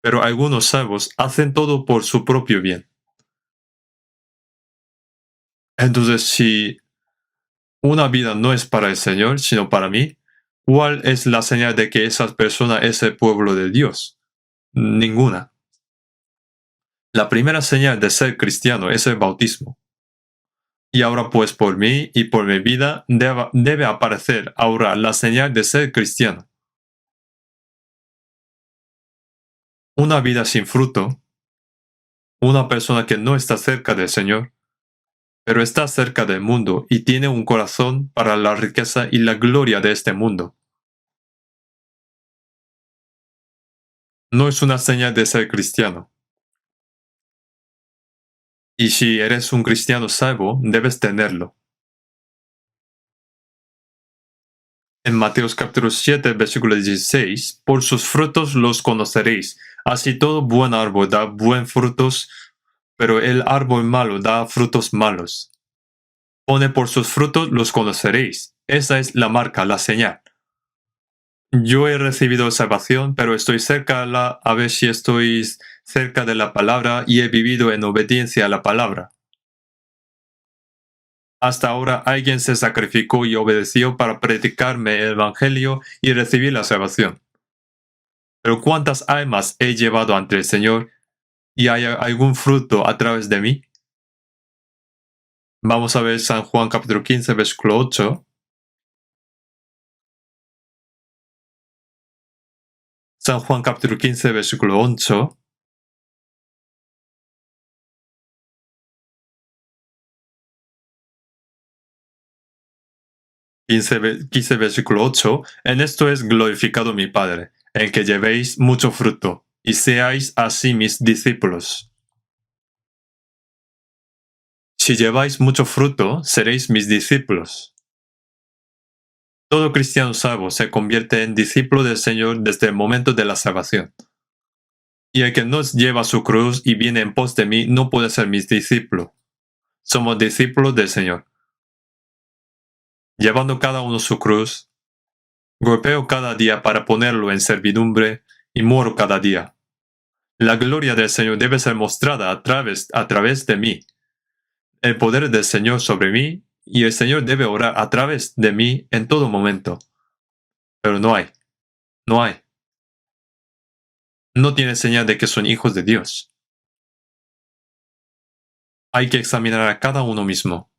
Pero algunos salvos hacen todo por su propio bien. Entonces, si una vida no es para el Señor, sino para mí, ¿cuál es la señal de que esa persona es el pueblo de Dios? Ninguna. La primera señal de ser cristiano es el bautismo. Y ahora pues por mí y por mi vida debe aparecer ahora la señal de ser cristiano. Una vida sin fruto, una persona que no está cerca del Señor, pero está cerca del mundo y tiene un corazón para la riqueza y la gloria de este mundo. No es una señal de ser cristiano. Y si eres un cristiano salvo, debes tenerlo. En Mateos capítulo 7, versículo 16, por sus frutos los conoceréis. Así todo buen árbol da buen frutos, pero el árbol malo da frutos malos. Pone por sus frutos los conoceréis. Esa es la marca, la señal. Yo he recibido salvación, pero estoy cerca a ver si estoy cerca de la palabra y he vivido en obediencia a la palabra. Hasta ahora alguien se sacrificó y obedeció para predicarme el Evangelio y recibir la salvación. Pero ¿cuántas almas he llevado ante el Señor y hay algún fruto a través de mí? Vamos a ver San Juan capítulo 15, versículo 8. San Juan capítulo 15, versículo 8. Quince versículo 8. En esto es glorificado mi Padre, en que llevéis mucho fruto, y seáis así mis discípulos. Si lleváis mucho fruto, seréis mis discípulos. Todo cristiano salvo se convierte en discípulo del Señor desde el momento de la salvación. Y el que no lleva su cruz y viene en pos de mí no puede ser mis discípulos. Somos discípulos del Señor. Llevando cada uno su cruz, golpeo cada día para ponerlo en servidumbre y muero cada día. La gloria del Señor debe ser mostrada a través de mí. El poder del Señor sobre mí, y el Señor debe orar a través de mí en todo momento. Pero no hay. No hay. No tiene señal de que son hijos de Dios. Hay que examinar a cada uno mismo.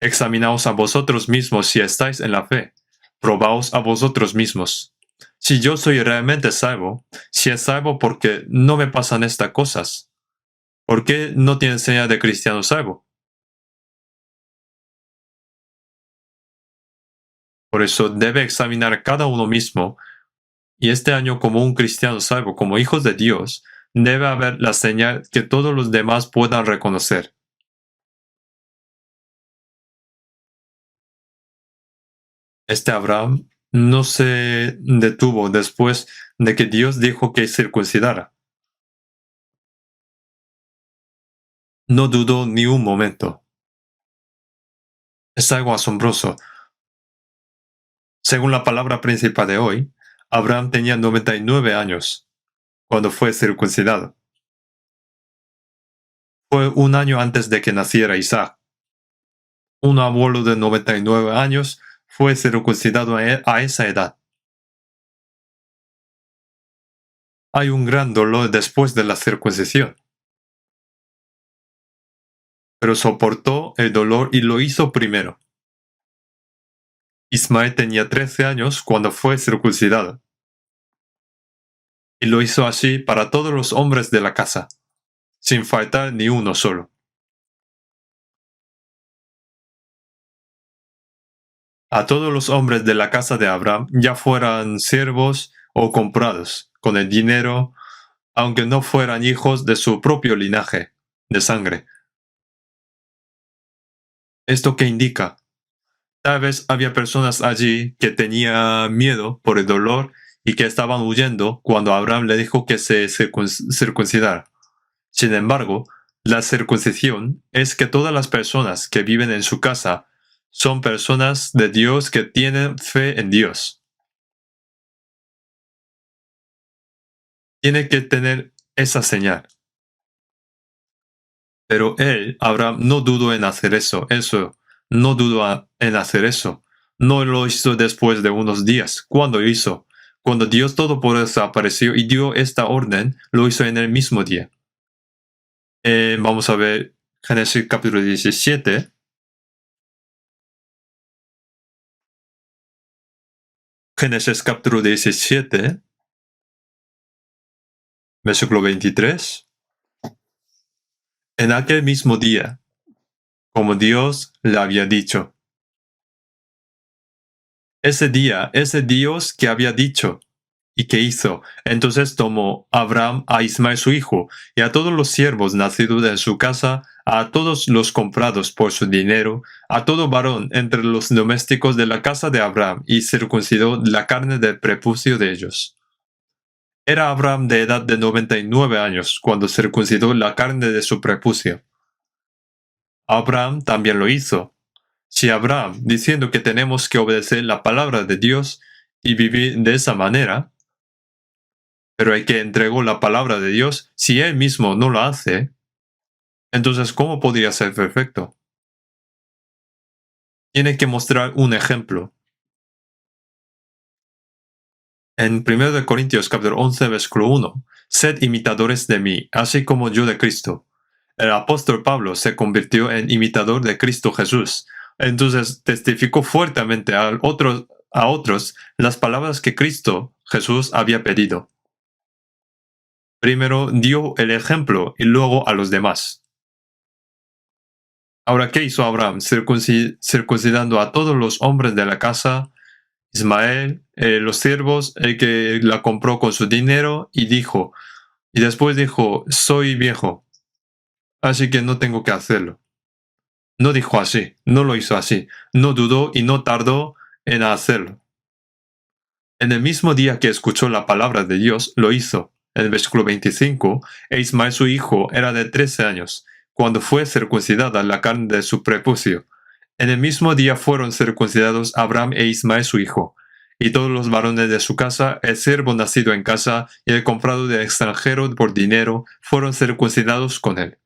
Examinaos a vosotros mismos si estáis en la fe. Probaos a vosotros mismos. Si yo soy realmente salvo, si es salvo porque no me pasan estas cosas, ¿por qué no tiene señal de cristiano salvo? Por eso debe examinar cada uno mismo, y este año como un cristiano salvo, como hijos de Dios, debe haber la señal que todos los demás puedan reconocer. Este Abraham no se detuvo después de que Dios dijo que circuncidara. No dudó ni un momento. Es algo asombroso. Según la palabra principal de hoy, Abraham tenía 99 años cuando fue circuncidado. Fue un año antes de que naciera Isaac. Un abuelo de 99 años fue circuncidado a esa edad. Hay un gran dolor después de la circuncisión. Pero soportó el dolor y lo hizo primero. Ismael tenía 13 años cuando fue circuncidado. Y lo hizo así para todos los hombres de la casa, sin faltar ni uno solo. A todos los hombres de la casa de Abraham, ya fueran siervos o comprados, con el dinero, aunque no fueran hijos de su propio linaje, de sangre. ¿Esto qué indica? Tal vez había personas allí que tenían miedo por el dolor y que estaban huyendo cuando Abraham le dijo que se circuncidara. Sin embargo, la circuncisión es que todas las personas que viven en su casa son personas de Dios que tienen fe en Dios. Tiene que tener esa señal. Pero Abraham, no dudó en hacer eso. No dudó en hacer eso. No lo hizo después de unos días. ¿Cuándo lo hizo? Cuando Dios Todopoderoso apareció y dio esta orden, lo hizo en el mismo día. Vamos a ver Génesis capítulo 17. Génesis capítulo 17, versículo 23. En aquel mismo día, como Dios le había dicho. Ese Dios que había dicho y que hizo. Entonces tomó Abraham a Ismael su hijo y a todos los siervos nacidos en su casa, a todos los comprados por su dinero, a todo varón entre los domésticos de la casa de Abraham, y circuncidó la carne del prepucio de ellos. Era Abraham de edad de 99 años cuando circuncidó la carne de su prepucio. Abraham también lo hizo. Si Abraham, diciendo que tenemos que obedecer la palabra de Dios y vivir de esa manera, pero el que entregó la palabra de Dios, si él mismo no lo hace, entonces ¿cómo podría ser perfecto? Tiene que mostrar un ejemplo. En 1 Corintios capítulo 11, versículo 1, sed imitadores de mí, así como yo de Cristo. El apóstol Pablo se convirtió en imitador de Cristo Jesús. Entonces testificó fuertemente a otros las palabras que Cristo Jesús había pedido. Primero dio el ejemplo y luego a los demás. Ahora, ¿qué hizo Abraham? Circuncidando a todos los hombres de la casa, Ismael, los siervos, el que la compró con su dinero, y después dijo, soy viejo, así que no tengo que hacerlo. No dijo así, no lo hizo así, no dudó y no tardó en hacerlo. En el mismo día que escuchó la palabra de Dios, lo hizo. En el versículo 25, Ismael su hijo era de 13 años, cuando fue circuncidada la carne de su prepucio. En el mismo día fueron circuncidados Abraham e Ismael su hijo. y todos los varones de su casa, el siervo nacido en casa y el comprado de extranjero por dinero, fueron circuncidados con él.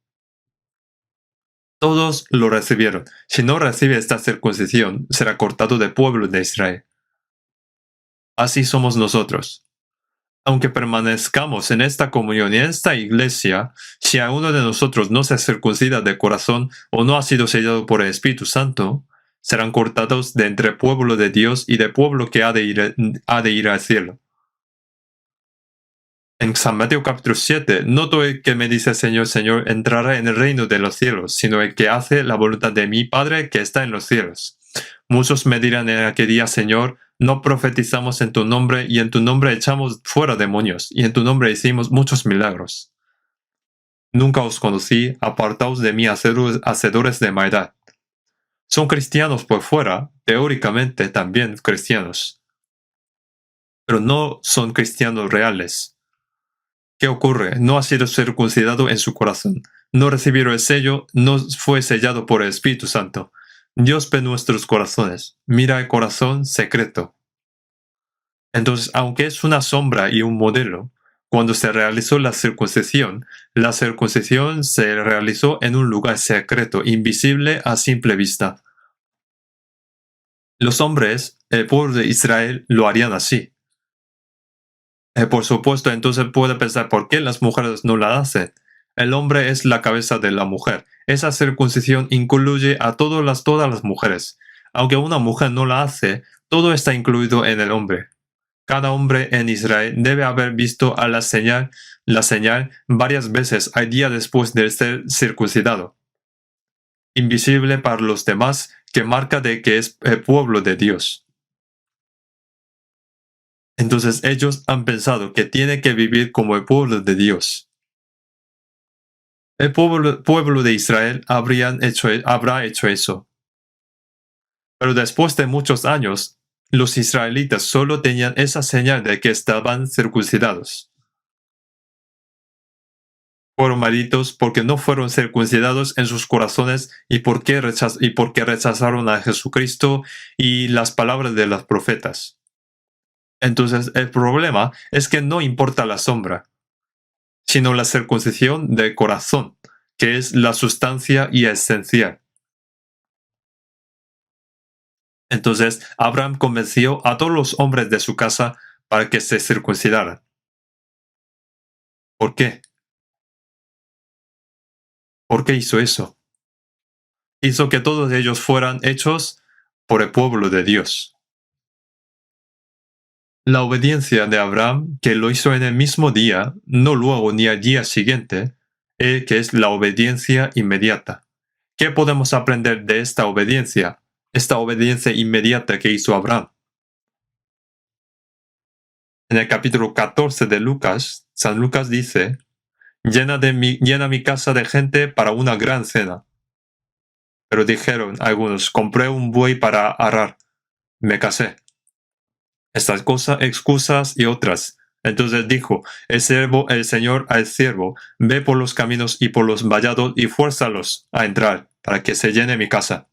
Todos lo recibieron. Si no recibe esta circuncisión, será cortado del pueblo de Israel. Así somos nosotros. Aunque permanezcamos en esta comunión y en esta iglesia, si a uno de nosotros no se circuncida de corazón o no ha sido sellado por el Espíritu Santo, serán cortados de entre pueblo de Dios y de pueblo que ha de ir al cielo. En San Mateo capítulo 7, no todo el que me dice Señor, Señor, entrará en el reino de los cielos, sino el que hace la voluntad de mi Padre que está en los cielos. Muchos me dirán en aquel día, Señor, no profetizamos en tu nombre, y en tu nombre echamos fuera demonios, y en tu nombre hicimos muchos milagros. Nunca os conocí, apartaos de mí, hacedores de maldad. Son cristianos por fuera, teóricamente también cristianos, pero no son cristianos reales. ¿Qué ocurre? No ha sido circuncidado en su corazón. No recibieron el sello, no fue sellado por el Espíritu Santo. Dios ve nuestros corazones, mira el corazón secreto. Entonces, aunque es una sombra y un modelo, cuando se realizó la circuncisión se realizó en un lugar secreto, invisible a simple vista. Los hombres, el pueblo de Israel, lo harían así. Por supuesto, entonces puede pensar por qué las mujeres no la hacen. El hombre es la cabeza de la mujer. Esa circuncisión incluye a todas las mujeres. Aunque una mujer no la hace, todo está incluido en el hombre. Cada hombre en Israel debe haber visto a la señal varias veces al día después de ser circuncidado. Invisible para los demás, que marca de que es el pueblo de Dios. Entonces ellos han pensado que tiene que vivir como el pueblo de Dios. El pueblo de Israel habrá hecho eso. Pero después de muchos años, los israelitas solo tenían esa señal de que estaban circuncidados. Fueron malditos porque no fueron circuncidados en sus corazones y porque rechazaron a Jesucristo y las palabras de los profetas. Entonces el problema es que no importa la sombra, sino la circuncisión del corazón, que es la sustancia y esencial. Entonces Abraham convenció a todos los hombres de su casa para que se circuncidaran. ¿Por qué? ¿Por qué hizo eso? Hizo que todos ellos fueran hechos por el pueblo de Dios. La obediencia de Abraham, que lo hizo en el mismo día, no luego ni al día siguiente, que es la obediencia inmediata. ¿Qué podemos aprender de esta obediencia inmediata que hizo Abraham? En el capítulo 14 de Lucas, San Lucas dice, llena mi casa de gente para una gran cena. Pero dijeron algunos, compré un buey para arar, me casé. Estas cosas, excusas y otras. Entonces dijo el Señor al siervo, ve por los caminos y por los vallados y fuérzalos a entrar, para que se llene mi casa.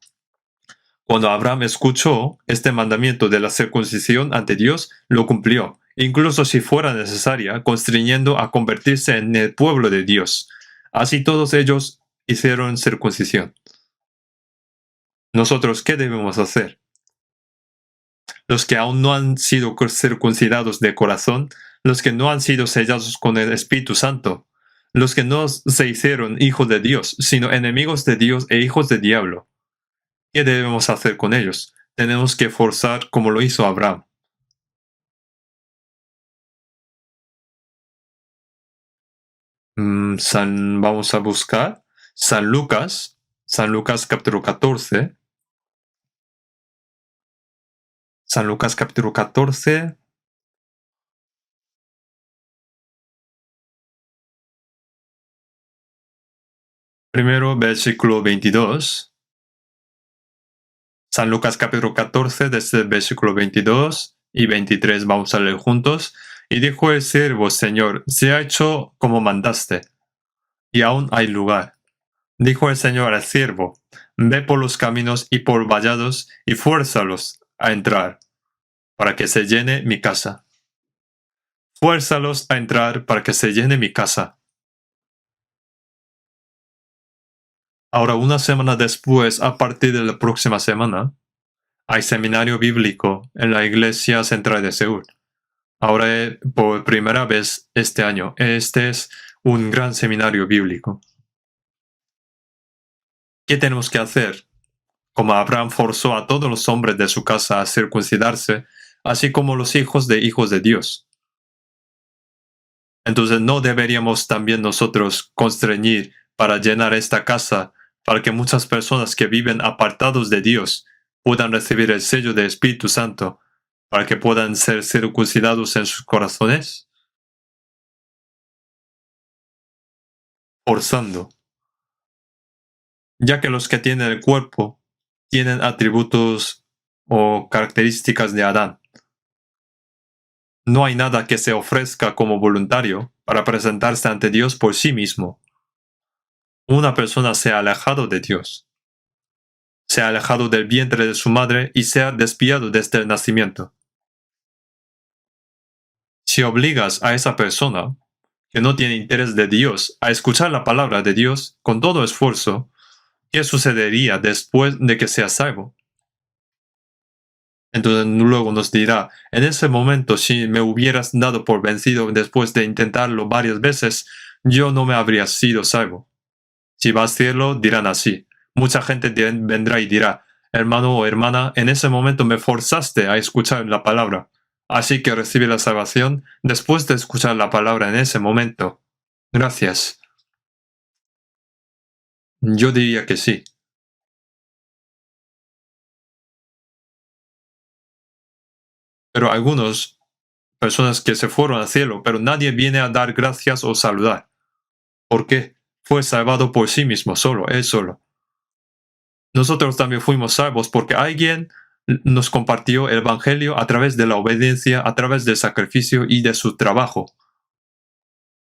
Cuando Abraham escuchó este mandamiento de la circuncisión ante Dios, lo cumplió, incluso si fuera necesaria, constriñendo a convertirse en el pueblo de Dios. Así todos ellos hicieron circuncisión. Nosotros, ¿qué debemos hacer? Los que aún no han sido circuncidados de corazón, los que no han sido sellados con el Espíritu Santo, los que no se hicieron hijos de Dios, sino enemigos de Dios e hijos del diablo. ¿Qué debemos hacer con ellos? Tenemos que forzar como lo hizo Abraham. Vamos a buscar San Lucas capítulo 14. San Lucas capítulo 14. Primero versículo 22. San Lucas capítulo 14, desde el versículo 22 y 23 vamos a leer juntos. Y dijo el siervo, Señor, se ha hecho como mandaste, y aún hay lugar. Dijo el Señor al siervo, ve por los caminos y por vallados y fuérzalos a entrar. para que se llene mi casa. Fuérzalos a entrar para que se llene mi casa. Ahora, una semana después, a partir de la próxima semana, hay seminario bíblico en la Iglesia Central de Seúl. Ahora, por primera vez este año, este es un gran seminario bíblico. ¿Qué tenemos que hacer? Como Abraham forzó a todos los hombres de su casa a circuncidarse, así como los hijos de Dios. Entonces, ¿no deberíamos también nosotros constreñir para llenar esta casa, para que muchas personas que viven apartados de Dios puedan recibir el sello del Espíritu Santo, para que puedan ser circuncidados en sus corazones? Forzando. Ya que los que tienen el cuerpo tienen atributos o características de Adán. No hay nada que se ofrezca como voluntario para presentarse ante Dios por sí mismo. Una persona se ha alejado de Dios, se ha alejado del vientre de su madre y se ha desviado desde el nacimiento. Si obligas a esa persona, que no tiene interés de Dios, a escuchar la palabra de Dios con todo esfuerzo, ¿qué sucedería después de que sea salvo? Entonces luego nos dirá, en ese momento si me hubieras dado por vencido después de intentarlo varias veces, yo no me habría sido salvo. Si va a hacerlo, dirán así. Mucha gente vendrá y dirá, hermano o hermana, en ese momento me forzaste a escuchar la palabra. Así que recibí la salvación después de escuchar la palabra en ese momento. Gracias. Yo diría que sí. Pero algunos, personas que se fueron al cielo, pero nadie viene a dar gracias o saludar. ¿Por qué? Fue salvado por sí mismo, solo, él solo. Nosotros también fuimos salvos porque alguien nos compartió el Evangelio a través de la obediencia, a través del sacrificio y de su trabajo.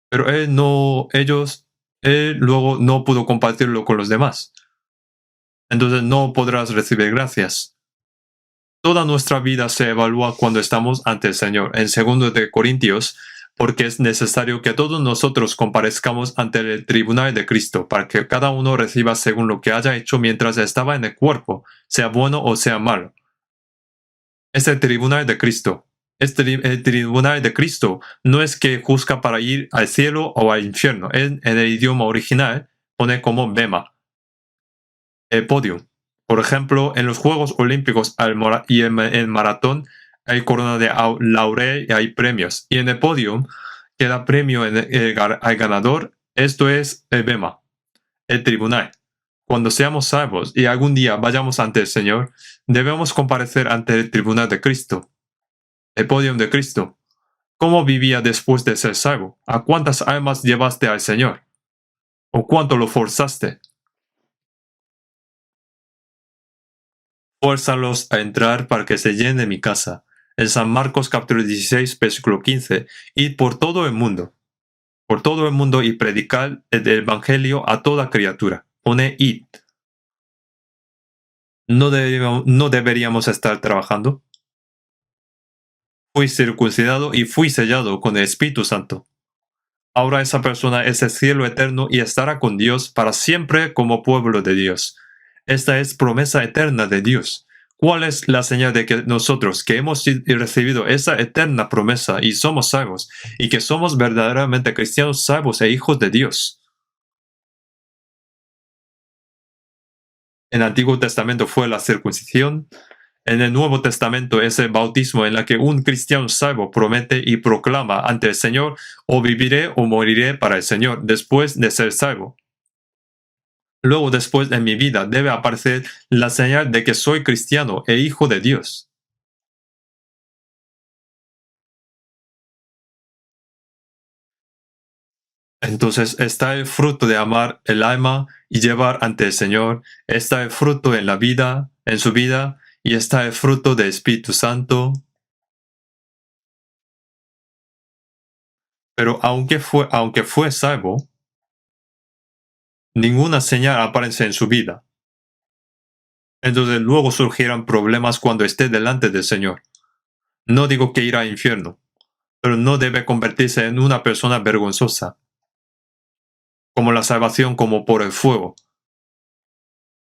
Pero él luego no pudo compartirlo con los demás. Entonces no podrás recibir gracias. Toda nuestra vida se evalúa cuando estamos ante el Señor. En 2 de Corintios, porque es necesario que todos nosotros comparezcamos ante el tribunal de Cristo, para que cada uno reciba según lo que haya hecho mientras estaba en el cuerpo, sea bueno o sea malo. Es el tribunal de Cristo. El tribunal de Cristo no es que juzga para ir al cielo o al infierno. En el idioma original pone como bema, el podium. Por ejemplo, en los Juegos Olímpicos y en el maratón hay corona de laurel y hay premios. Y en el podium queda premio al ganador. Esto es el bema, el tribunal. Cuando seamos salvos y algún día vayamos ante el Señor, debemos comparecer ante el tribunal de Cristo, el podium de Cristo. ¿Cómo vivía después de ser salvo? ¿A cuántas almas llevaste al Señor? ¿O cuánto lo forzaste? Fuérzalos a entrar para que se llene mi casa. En San Marcos capítulo 16, versículo 15. Id por todo el mundo y predicar el Evangelio a toda criatura. Pone id. ¿No deberíamos estar trabajando? Fui circuncidado y fui sellado con el Espíritu Santo. Ahora esa persona es el cielo eterno y estará con Dios para siempre como pueblo de Dios. Esta es promesa eterna de Dios. ¿Cuál es la señal de que nosotros, que hemos recibido esa eterna promesa y somos salvos, y que somos verdaderamente cristianos salvos e hijos de Dios? En el Antiguo Testamento fue la circuncisión. En el Nuevo Testamento es el bautismo en la que un cristiano salvo promete y proclama ante el Señor, o viviré o moriré para el Señor después de ser salvo. Luego, después en mi vida, debe aparecer la señal de que soy cristiano e hijo de Dios. Entonces está el fruto de amar el alma y llevar ante el Señor, está el fruto en la vida, en su vida, y está el fruto del Espíritu Santo. Pero aunque fue salvo, ninguna señal aparece en su vida. Entonces luego surgirán problemas cuando esté delante del Señor. No digo que irá al infierno, pero no debe convertirse en una persona vergonzosa, como la salvación como por el fuego.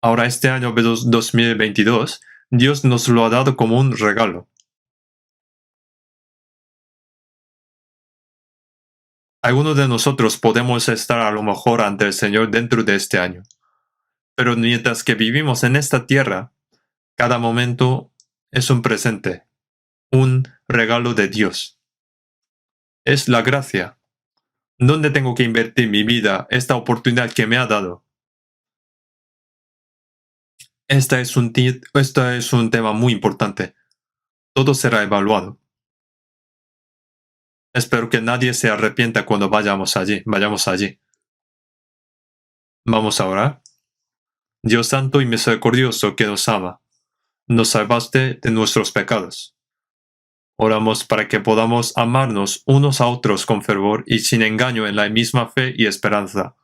Ahora este año 2022, Dios nos lo ha dado como un regalo. Algunos de nosotros podemos estar a lo mejor ante el Señor dentro de este año, pero mientras que vivimos en esta tierra, cada momento es un presente, un regalo de Dios. Es la gracia. ¿Dónde tengo que invertir mi vida, esta oportunidad que me ha dado? Esta es un tema muy importante. Todo será evaluado. Espero que nadie se arrepienta cuando vayamos allí. Vamos a orar. Dios santo y misericordioso que nos ama, nos salvaste de nuestros pecados. Oramos para que podamos amarnos unos a otros con fervor y sin engaño en la misma fe y esperanza.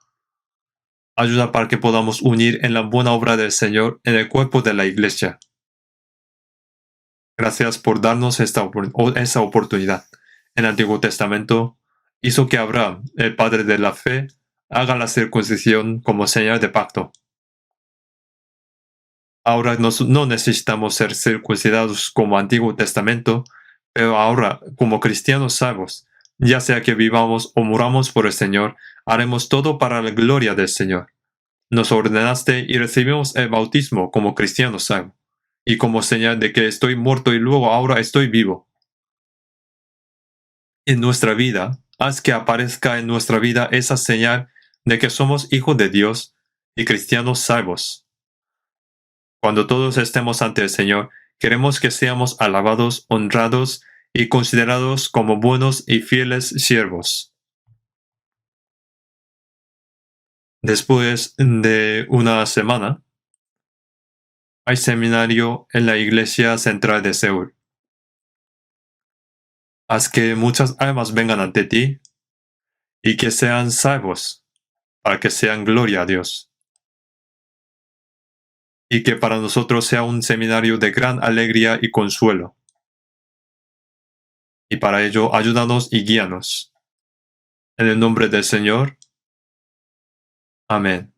Ayuda para que podamos unir en la buena obra del Señor en el cuerpo de la Iglesia. Gracias por darnos esa oportunidad. En el Antiguo Testamento hizo que Abraham, el padre de la fe, haga la circuncisión como señal de pacto. Ahora no necesitamos ser circuncidados como Antiguo Testamento, pero ahora, como cristianos salvos, ya sea que vivamos o muramos por el Señor, haremos todo para la gloria del Señor. Nos ordenaste y recibimos el bautismo como cristianos salvos, y como señal de que estoy muerto y luego ahora estoy vivo. En nuestra vida, haz que aparezca en nuestra vida esa señal de que somos hijos de Dios y cristianos salvos. Cuando todos estemos ante el Señor, queremos que seamos alabados, honrados y considerados como buenos y fieles siervos. Después de una semana, hay seminario en la Iglesia Central de Seúl. Haz que muchas almas vengan ante ti y que sean salvos, para que sean gloria a Dios. Y que para nosotros sea un seminario de gran alegría y consuelo. Y para ello, ayúdanos y guíanos. En el nombre del Señor. Amén.